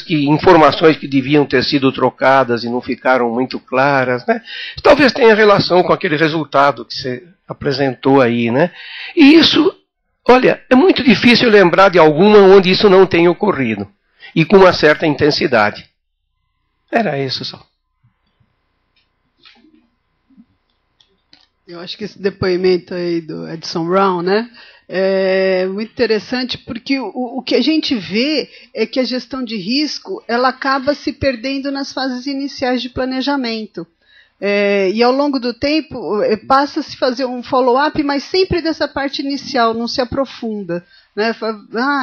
Informações que deviam ter sido trocadas e não ficaram muito claras, né? Talvez tenha relação com aquele resultado que você apresentou aí, né? E isso, olha, é muito difícil lembrar de alguma onde isso não tenha ocorrido. E com uma certa intensidade. Era isso só. Eu acho que esse depoimento aí do Edson Brown, né, é muito interessante porque o que a gente vê é que a gestão de risco ela acaba se perdendo nas fases iniciais de planejamento. E ao longo do tempo passa a se fazer um follow-up, mas sempre dessa parte inicial, não se aprofunda. Né?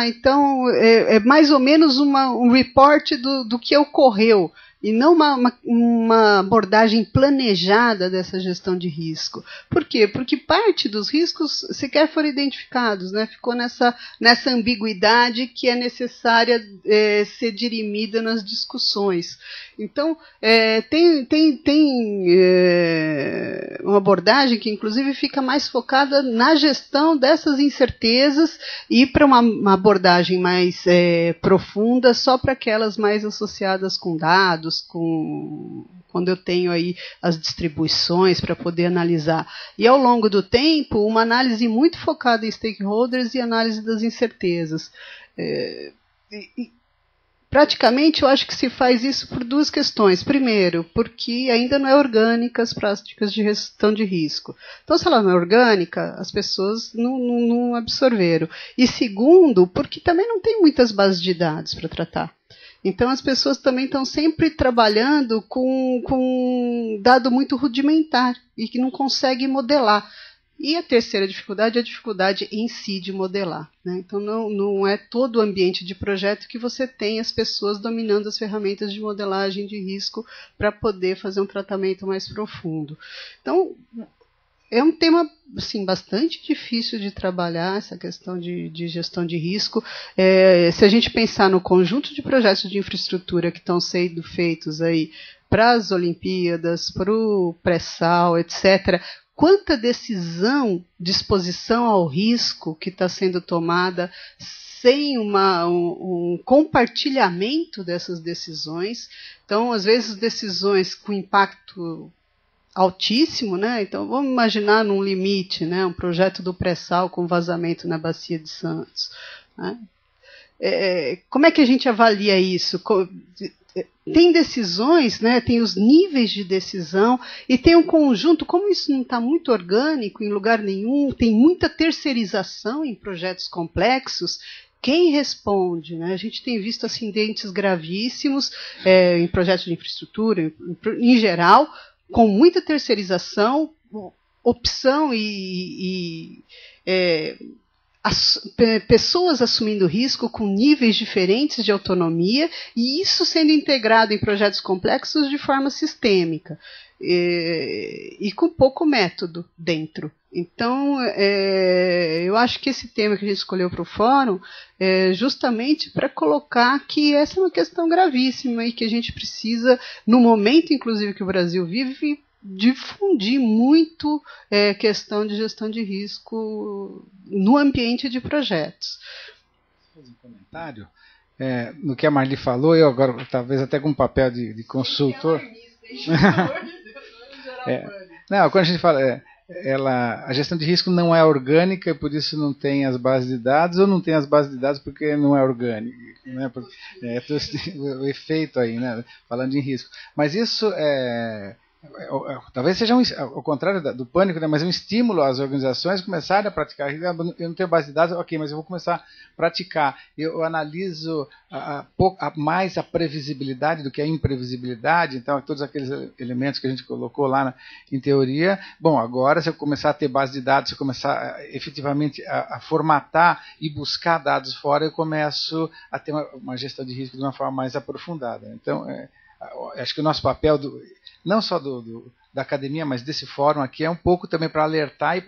Então é mais ou menos um report do que ocorreu, e não uma abordagem planejada dessa gestão de risco. Por quê? Porque parte dos riscos sequer foram identificados, né? Ficou nessa ambiguidade que é necessária ser dirimida nas discussões. Então, tem uma abordagem que, inclusive, fica mais focada na gestão dessas incertezas e para uma abordagem mais profunda só para aquelas mais associadas com dados, quando eu tenho aí as distribuições para poder analisar. E ao longo do tempo, uma análise muito focada em stakeholders e análise das incertezas. Praticamente, eu acho que se faz isso por duas questões. Primeiro, porque ainda não é orgânica as práticas de gestão de risco. Então, se ela não é orgânica, as pessoas não absorveram. E segundo, porque também não tem muitas bases de dados para tratar. Então, as pessoas também estão sempre trabalhando com um dado muito rudimentar e que não consegue modelar. E a terceira dificuldade é a dificuldade em si de modelar. Né? Então, não é todo o ambiente de projeto que você tem as pessoas dominando as ferramentas de modelagem de risco para poder fazer um tratamento mais profundo. Então, é um tema assim, bastante difícil de trabalhar, essa questão de gestão de risco. Se a gente pensar no conjunto de projetos de infraestrutura que estão sendo feitos aí para as Olimpíadas, para o pré-sal, etc., quanta decisão de exposição ao risco que está sendo tomada sem um compartilhamento dessas decisões. Então, às vezes, decisões com impacto altíssimo, né? Então vamos imaginar num limite, né? Um projeto do pré-sal com vazamento na Bacia de Santos, né? Como é que a gente avalia isso? Tem decisões, né? Tem os níveis de decisão e tem um conjunto, como isso não está muito orgânico em lugar nenhum, tem muita terceirização em projetos complexos. Quem responde? Né? A gente tem visto acidentes gravíssimos em projetos de infraestrutura, em geral, com muita terceirização, opção pessoas assumindo risco com níveis diferentes de autonomia, e isso sendo integrado em projetos complexos de forma sistêmica, e com pouco método dentro. Então, eu acho que esse tema que a gente escolheu para o fórum é justamente para colocar que essa é uma questão gravíssima e que a gente precisa, no momento, inclusive, que o Brasil vive, difundir muito questão de gestão de risco no ambiente de projetos. Vou fazer um comentário no que a Marli falou, eu agora talvez até com um papel de consultor. Não, quando a gente fala, a gestão de risco não é orgânica e por isso não tem as bases de dados, ou não tem as bases de dados porque não é orgânico, né? O efeito aí, né? Falando em risco. Mas isso talvez seja ao contrário do pânico, né? Mas um estímulo às organizações começarem a praticar. Eu não tenho base de dados, ok, mas eu vou começar a praticar. Eu analiso mais a previsibilidade do que a imprevisibilidade, então todos aqueles elementos que a gente colocou lá em teoria. Bom, agora se eu começar a ter base de dados, se eu começar efetivamente a formatar e buscar dados fora, eu começo a ter uma gestão de risco de uma forma mais aprofundada. Então, acho que o nosso papel não só da academia, mas desse fórum aqui, é um pouco também para alertar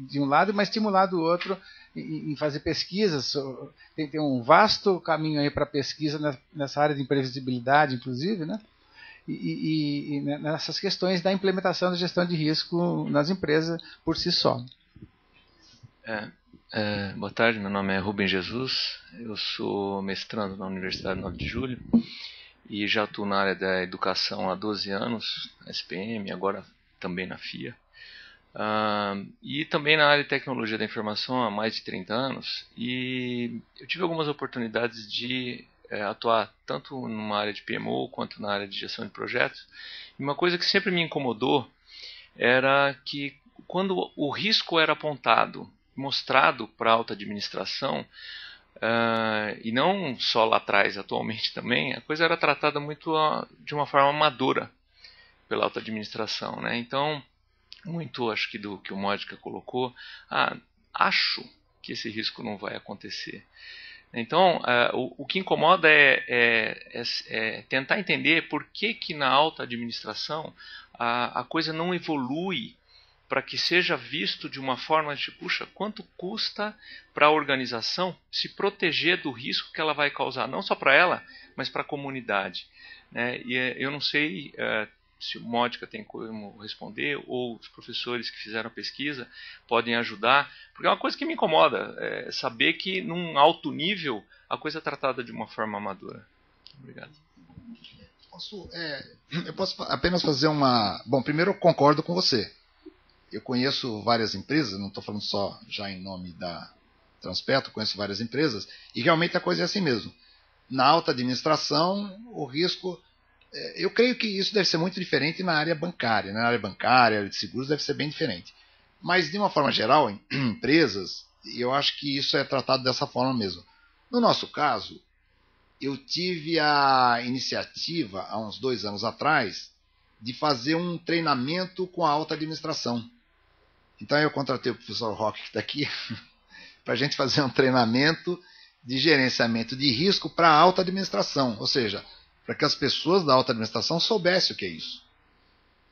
de um lado, mas estimular do outro em fazer pesquisas. Tem um vasto caminho aí para pesquisa nessa área de imprevisibilidade, inclusive, né? E nessas questões da implementação da gestão de risco nas empresas por si só. Boa tarde, meu nome é Rubens Jesus, eu sou mestrando na Universidade 9 de Julho. E já estou na área da educação há 12 anos, na SPM, agora também na FIA. E também na área de tecnologia da informação há mais de 30 anos. E eu tive algumas oportunidades de atuar tanto numa área de PMO quanto na área de gestão de projetos. E uma coisa que sempre me incomodou era que quando o risco era apontado, mostrado para a alta administração, e não só lá atrás, atualmente também, a coisa era tratada muito de uma forma amadora pela alta administração, né? Então, muito acho que do que o Modica colocou, acho que esse risco não vai acontecer. Então, o que incomoda é tentar entender por que na alta administração a coisa não evolui para que seja visto de uma forma de, puxa, quanto custa para a organização se proteger do risco que ela vai causar, não só para ela, mas para a comunidade, né? E eu não sei se o Modica tem como responder, ou os professores que fizeram a pesquisa podem ajudar, porque é uma coisa que me incomoda, saber que num alto nível a coisa é tratada de uma forma amadora. Obrigado. Eu posso apenas fazer uma... Bom, primeiro eu concordo com você. Eu conheço várias empresas, não estou falando só já em nome da Transpetro, conheço várias empresas, e realmente a coisa é assim mesmo. Na alta administração, o risco... Eu creio que isso deve ser muito diferente na área bancária. Na área bancária, área de seguros, deve ser bem diferente. Mas, de uma forma geral, em empresas, eu acho que isso é tratado dessa forma mesmo. No nosso caso, eu tive a iniciativa, há uns 2 anos atrás, de fazer um treinamento com a alta administração. Então eu contratei o professor Roque, que está aqui, para a gente fazer um treinamento de gerenciamento de risco para a alta administração, ou seja, para que as pessoas da alta administração soubessem o que é isso,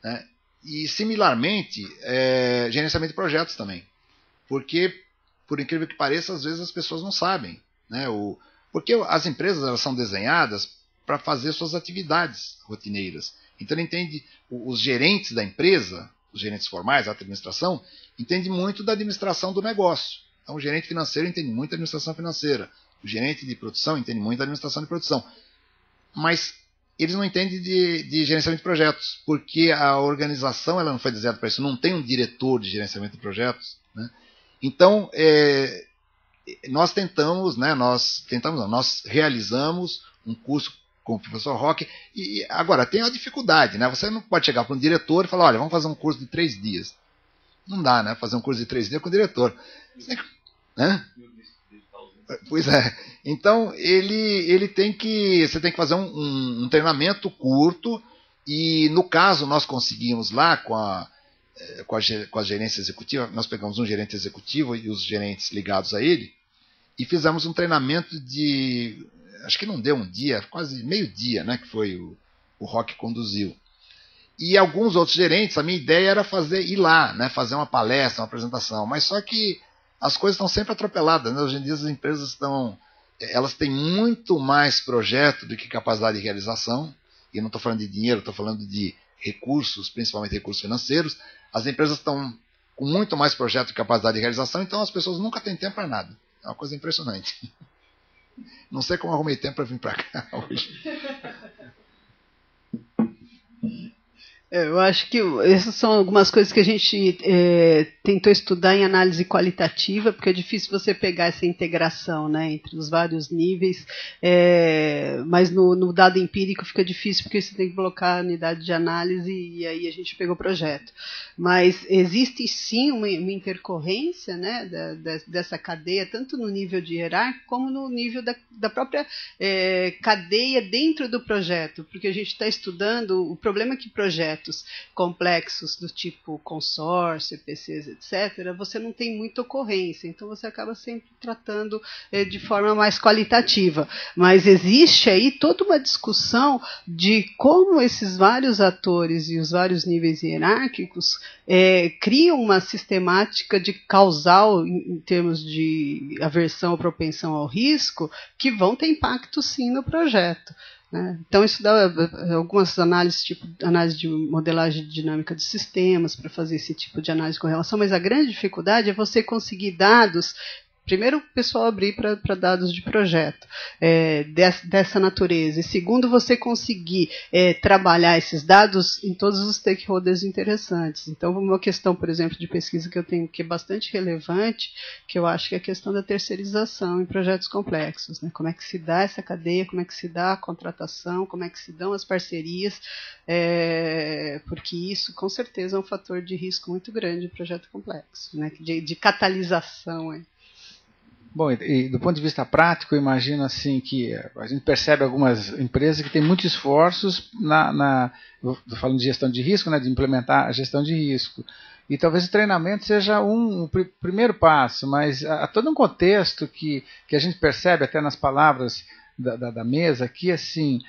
né? E similarmente, gerenciamento de projetos também, porque, por incrível que pareça, às vezes as pessoas não sabem, né? Porque as empresas elas são desenhadas para fazer suas atividades rotineiras. Então ele entende, os gerentes da empresa, os gerentes formais, a administração, entende muito da administração do negócio. Então o gerente financeiro entende muito da administração financeira, o gerente de produção entende muito da administração de produção. Mas eles não entendem de gerenciamento de projetos, porque a organização ela não foi desenhada para isso, não tem um diretor de gerenciamento de projetos, né? Então, nós realizamos um curso com o professor Roque, e agora tem uma dificuldade, né? Você não pode chegar para um diretor e falar, olha, vamos fazer um curso de 3 dias. Não dá, né? Fazer um curso de 3 dias com o diretor. Né? Pois é. Então, você tem que fazer um treinamento curto, e no caso nós conseguimos lá com a gerência executiva, nós pegamos um gerente executivo e os gerentes ligados a ele, e fizemos um treinamento de, acho que não deu um dia, quase meio-dia, né, que foi o Roque conduziu. E alguns outros gerentes, a minha ideia era ir lá, né, fazer uma palestra, uma apresentação, mas só que as coisas estão sempre atropeladas, né? Hoje em dia as empresas elas têm muito mais projeto do que capacidade de realização, e não estou falando de dinheiro, estou falando de recursos, principalmente recursos financeiros. As empresas estão com muito mais projeto e capacidade de realização, então as pessoas nunca têm tempo para nada. É uma coisa impressionante. Não sei como arrumei tempo para vir para cá hoje. Eu acho que essas são algumas coisas que a gente tentou estudar em análise qualitativa, porque é difícil você pegar essa integração, né, entre os vários níveis, mas no dado empírico fica difícil, porque você tem que bloquear a unidade de análise, e aí a gente pegou o projeto. Mas existe sim uma intercorrência, né, dessa cadeia, tanto no nível de hierárquico, como no nível da própria cadeia dentro do projeto, porque a gente está estudando o problema que projetos complexos do tipo consórcio, EPCs, etc., você não tem muita ocorrência, então você acaba sempre tratando de forma mais qualitativa. Mas existe aí toda uma discussão de como esses vários atores e os vários níveis hierárquicos criam uma sistemática de causal em termos de aversão ou propensão ao risco que vão ter impacto sim no projeto. Então isso dá algumas análises, tipo análise de modelagem dinâmica de sistemas, para fazer esse tipo de análise de correlação, mas a grande dificuldade é você conseguir dados. Primeiro, o pessoal abrir para dados de projeto dessa natureza. E segundo, você conseguir trabalhar esses dados em todos os stakeholders interessantes. Então, uma questão, por exemplo, de pesquisa que eu tenho que é bastante relevante, que eu acho que é a questão da terceirização em projetos complexos. Né? Como é que se dá essa cadeia, como é que se dá a contratação, como é que se dão as parcerias, porque isso, com certeza, é um fator de risco muito grande em projeto complexo, né? de catalisação. Bom, e do ponto de vista prático, eu imagino assim que a gente percebe algumas empresas que têm muitos esforços estou falando de gestão de risco, né, de implementar a gestão de risco. E talvez o treinamento seja um primeiro passo, mas há todo um contexto que a gente percebe até nas palavras da mesa aqui, assim,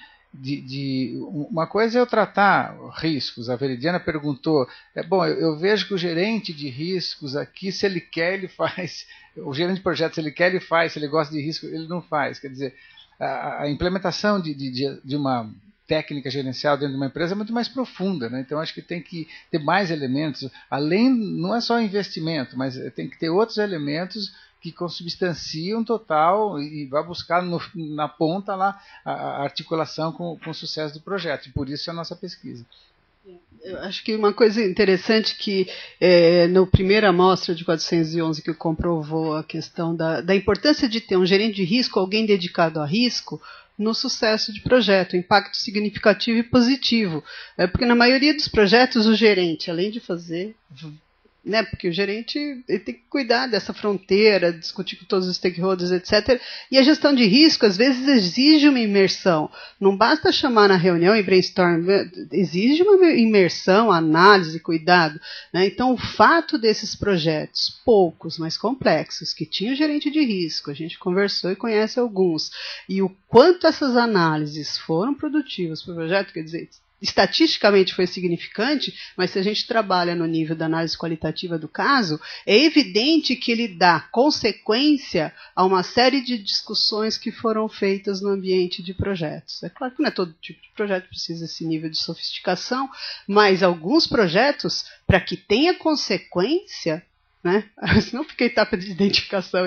uma coisa é eu tratar riscos. A Veridiana perguntou, bom, eu vejo que o gerente de riscos aqui, se ele quer, ele faz. O gerente de projetos, se ele quer, ele faz. Se ele gosta de risco, ele não faz. Quer dizer, a implementação de uma técnica gerencial dentro de uma empresa é muito mais profunda, né? Então acho que tem que ter mais elementos. Além, não é só investimento, mas tem que ter outros elementos que consubstanciam total e vai buscar na ponta lá a articulação com o sucesso do projeto. E por isso é a nossa pesquisa. Eu acho que uma coisa interessante que no primeira amostra de 411 que comprovou a questão da importância de ter um gerente de risco, alguém dedicado a risco, no sucesso de projeto, impacto significativo e positivo. Porque na maioria dos projetos o gerente, além de fazer... Né, porque o gerente ele tem que cuidar dessa fronteira, discutir com todos os stakeholders, etc. E a gestão de risco, às vezes, exige uma imersão. Não basta chamar na reunião e brainstorm, exige uma imersão, análise, cuidado. Né? Então, o fato desses projetos, poucos, mas complexos, que tinham gerente de risco, a gente conversou e conhece alguns, e o quanto essas análises foram produtivas para o projeto, quer dizer... estatisticamente foi significante, mas se a gente trabalha no nível da análise qualitativa do caso, é evidente que ele dá consequência a uma série de discussões que foram feitas no ambiente de projetos. É claro que não é todo tipo de projeto que precisa desse nível de sofisticação, mas alguns projetos, para que tenha consequência, né? Não fica etapa de identificação,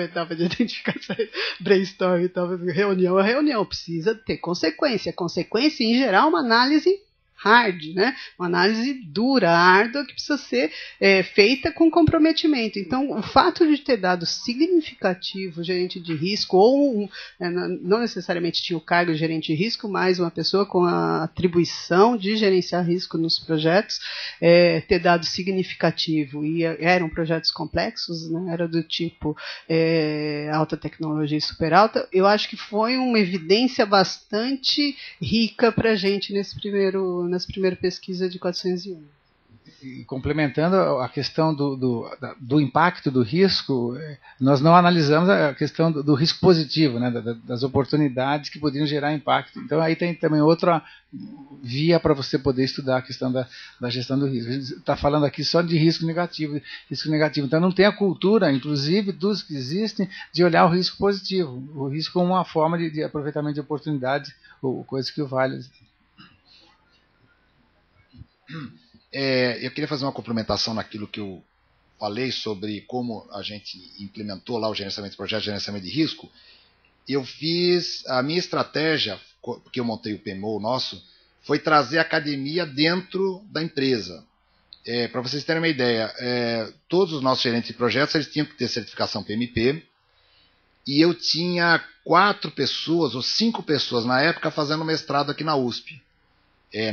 brainstorm, reunião a reunião. Precisa ter consequência. Consequência, em geral, uma análise hard, né? Uma análise dura, árdua, que precisa ser feita com comprometimento. Então, o fato de ter dado significativo gerente de risco, ou não necessariamente tinha o cargo de gerente de risco, mas uma pessoa com a atribuição de gerenciar risco nos projetos, ter dado significativo, e eram projetos complexos, né? Era do tipo alta tecnologia e super alta, eu acho que foi uma evidência bastante rica para a gente nessa primeira pesquisa de 401. E complementando a questão do impacto do risco, nós não analisamos a questão do risco positivo, né, das oportunidades que poderiam gerar impacto. Então aí tem também outra via para você poder estudar a questão da gestão do risco. A gente está falando aqui só de risco negativo. Então não tem a cultura, inclusive dos que existem, de olhar o risco positivo. O risco como uma forma de aproveitamento de oportunidades, ou coisa que o vale. Eu queria fazer uma complementação naquilo que eu falei sobre como a gente implementou lá o gerenciamento de projetos, gerenciamento de risco. Eu fiz a minha estratégia, porque eu montei o PMO nosso, foi trazer a academia dentro da empresa. Para vocês terem uma ideia, todos os nossos gerentes de projetos eles tinham que ter certificação PMP, e eu tinha 4 pessoas ou 5 pessoas na época fazendo mestrado aqui na USP,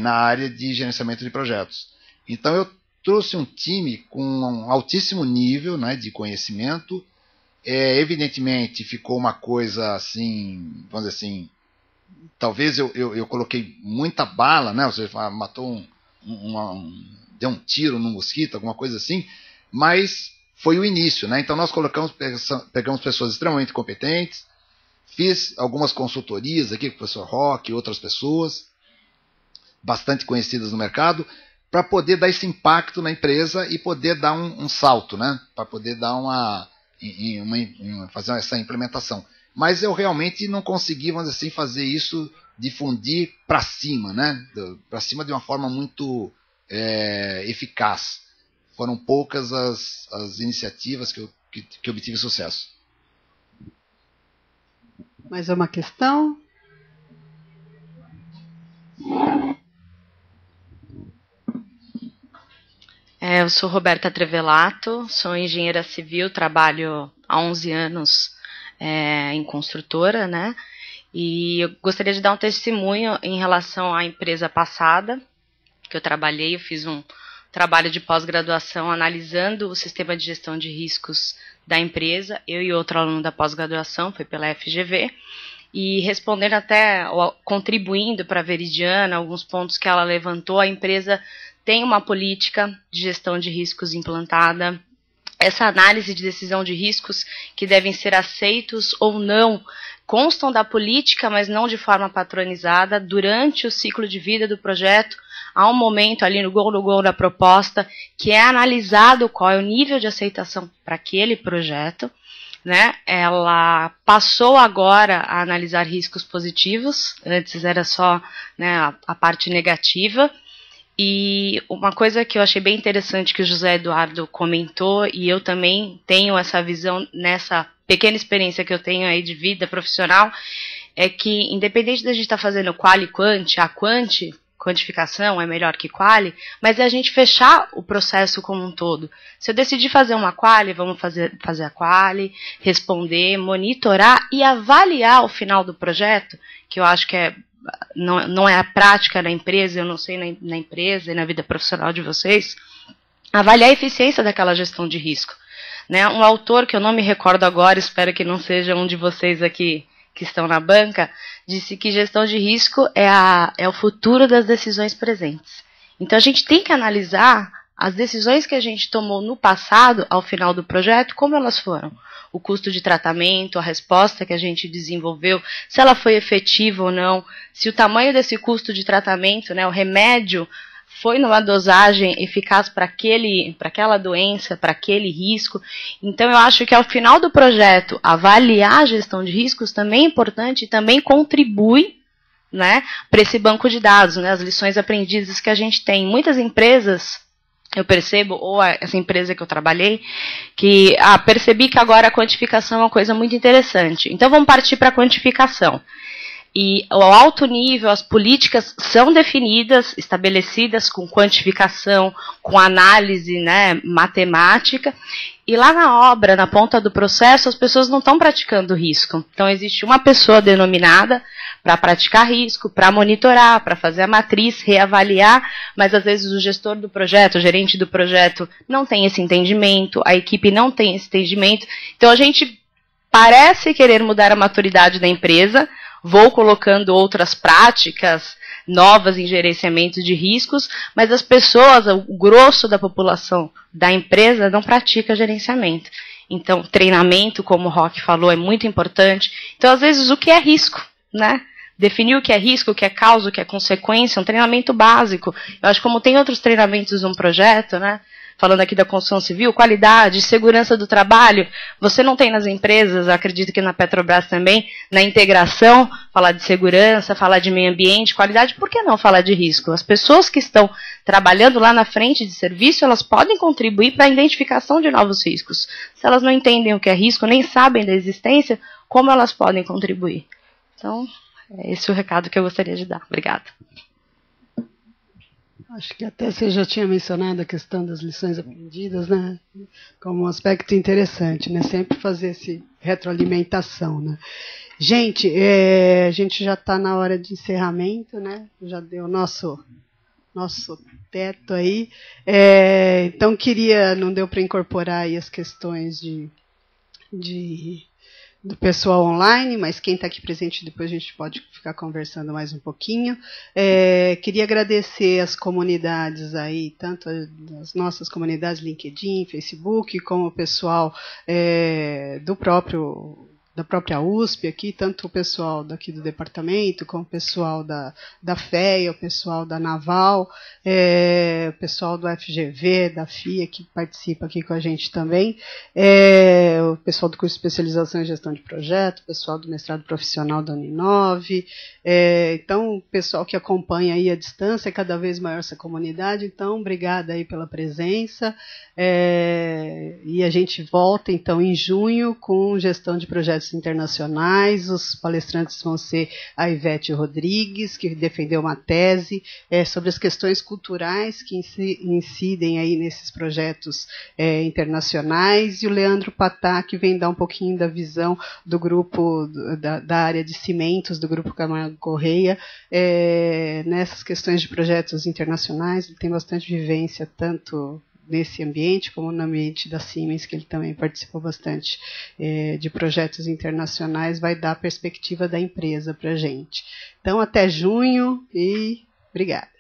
na área de gerenciamento de projetos. Então eu trouxe um time com um altíssimo nível, né, de conhecimento. Evidentemente ficou uma coisa assim, vamos dizer assim, talvez eu coloquei muita bala, né, você matou deu um tiro num mosquito, alguma coisa assim, mas foi o início, né? Então nós pegamos pessoas extremamente competentes, fiz algumas consultorias aqui com o professor Roque e outras pessoas bastante conhecidas no mercado, para poder dar esse impacto na empresa e poder dar um salto, né? Para poder dar fazer essa implementação. Mas eu realmente não consegui, vamos dizer assim, fazer isso, difundir para cima, né? Para cima de uma forma muito eficaz. Foram poucas as iniciativas que eu obtive sucesso. Mais uma questão? Eu sou Roberta Trevelato, sou engenheira civil, trabalho há 11 anos em construtora, né? E eu gostaria de dar um testemunho em relação à empresa passada que eu trabalhei. Eu fiz um trabalho de pós-graduação analisando o sistema de gestão de riscos da empresa, eu e outro aluno da pós-graduação, foi pela FGV, e respondendo até, contribuindo para a Veridiana, alguns pontos que ela levantou. A empresa tem uma política de gestão de riscos implantada, essa análise de decisão de riscos que devem ser aceitos ou não, constam da política, mas não de forma patronizada, durante o ciclo de vida do projeto. Há um momento ali no gol da proposta que é analisado qual é o nível de aceitação para aquele projeto, né? Ela passou agora a analisar riscos positivos, antes era só, né, a parte negativa. E uma coisa que eu achei bem interessante que o José Eduardo comentou, e eu também tenho essa visão nessa pequena experiência que eu tenho aí de vida profissional, é que independente da gente estar fazendo quali e quanti, a quantificação é melhor que quali, mas é a gente fechar o processo como um todo. Se eu decidir fazer uma quali, vamos fazer a quali, responder, monitorar e avaliar o final do projeto, que eu acho que não é a prática na empresa, eu não sei na empresa e na vida profissional de vocês, avaliar a eficiência daquela gestão de risco. Né? Um autor que eu não me recordo agora, espero que não seja um de vocês aqui que estão na banca, disse que gestão de risco é o futuro das decisões presentes. Então a gente tem que analisar as decisões que a gente tomou no passado, ao final do projeto, como elas foram. O custo de tratamento, a resposta que a gente desenvolveu, se ela foi efetiva ou não, se o tamanho desse custo de tratamento, né, o remédio, foi numa dosagem eficaz para aquela doença, para aquele risco. Então eu acho que ao final do projeto, avaliar a gestão de riscos também é importante e também contribui, né, para esse banco de dados, né, as lições aprendidas que a gente tem. Muitas empresas eu percebo, ou essa empresa que eu trabalhei, que percebi que agora a quantificação é uma coisa muito interessante. Então vamos partir para a quantificação. E ao alto nível, as políticas são definidas, estabelecidas com quantificação, com análise, né, matemática, e lá na obra, na ponta do processo, as pessoas não estão praticando risco. Então existe uma pessoa denominada para praticar risco, para monitorar, para fazer a matriz, reavaliar, mas às vezes o gestor do projeto, o gerente do projeto não tem esse entendimento, a equipe não tem esse entendimento. Então a gente parece querer mudar a maturidade da empresa, vou colocando outras práticas novas em gerenciamento de riscos, mas as pessoas, o grosso da população da empresa não pratica gerenciamento. Então, treinamento, como o Roque falou, é muito importante. Então, às vezes, o que é risco, né? Definir o que é risco, o que é causa, o que é consequência, um treinamento básico. Eu acho que como tem outros treinamentos num projeto, né? Falando aqui da construção civil, qualidade, segurança do trabalho, você não tem nas empresas, acredito que na Petrobras também, na integração, falar de segurança, falar de meio ambiente, qualidade, por que não falar de risco? As pessoas que estão trabalhando lá na frente de serviço, elas podem contribuir para a identificação de novos riscos. Se elas não entendem o que é risco, nem sabem da existência, como elas podem contribuir? Então, é esse o recado que eu gostaria de dar. Obrigada. Acho que até você já tinha mencionado a questão das lições aprendidas, né? Como um aspecto interessante, né? Sempre fazer essa retroalimentação, né? Gente, a gente já está na hora de encerramento, né? Já deu nosso teto aí. Então não deu para incorporar aí as questões do pessoal online, mas quem está aqui presente depois a gente pode ficar conversando mais um pouquinho. Queria agradecer as comunidades aí, tanto as nossas comunidades LinkedIn, Facebook, como o pessoal da própria USP aqui, tanto o pessoal daqui do departamento, como o pessoal da FEA, o pessoal da Naval, o pessoal do FGV, da FIA, que participa aqui com a gente também, o pessoal do curso de especialização em gestão de projeto, o pessoal do mestrado profissional da Uninove, então o pessoal que acompanha aí à distância, é cada vez maior essa comunidade, então obrigada aí pela presença, e a gente volta então em junho com gestão de projetos internacionais. Os palestrantes vão ser a Ivete Rodrigues, que defendeu uma tese sobre as questões culturais que incidem aí nesses projetos internacionais, e o Leandro Patá, que vem dar um pouquinho da visão do grupo, da área de cimentos, do grupo Camargo Correia, nessas questões de projetos internacionais. Ele tem bastante vivência, tanto nesse ambiente, como no ambiente da Siemens, que ele também participou bastante de projetos internacionais, vai dar a perspectiva da empresa para a gente. Então, até junho e obrigada.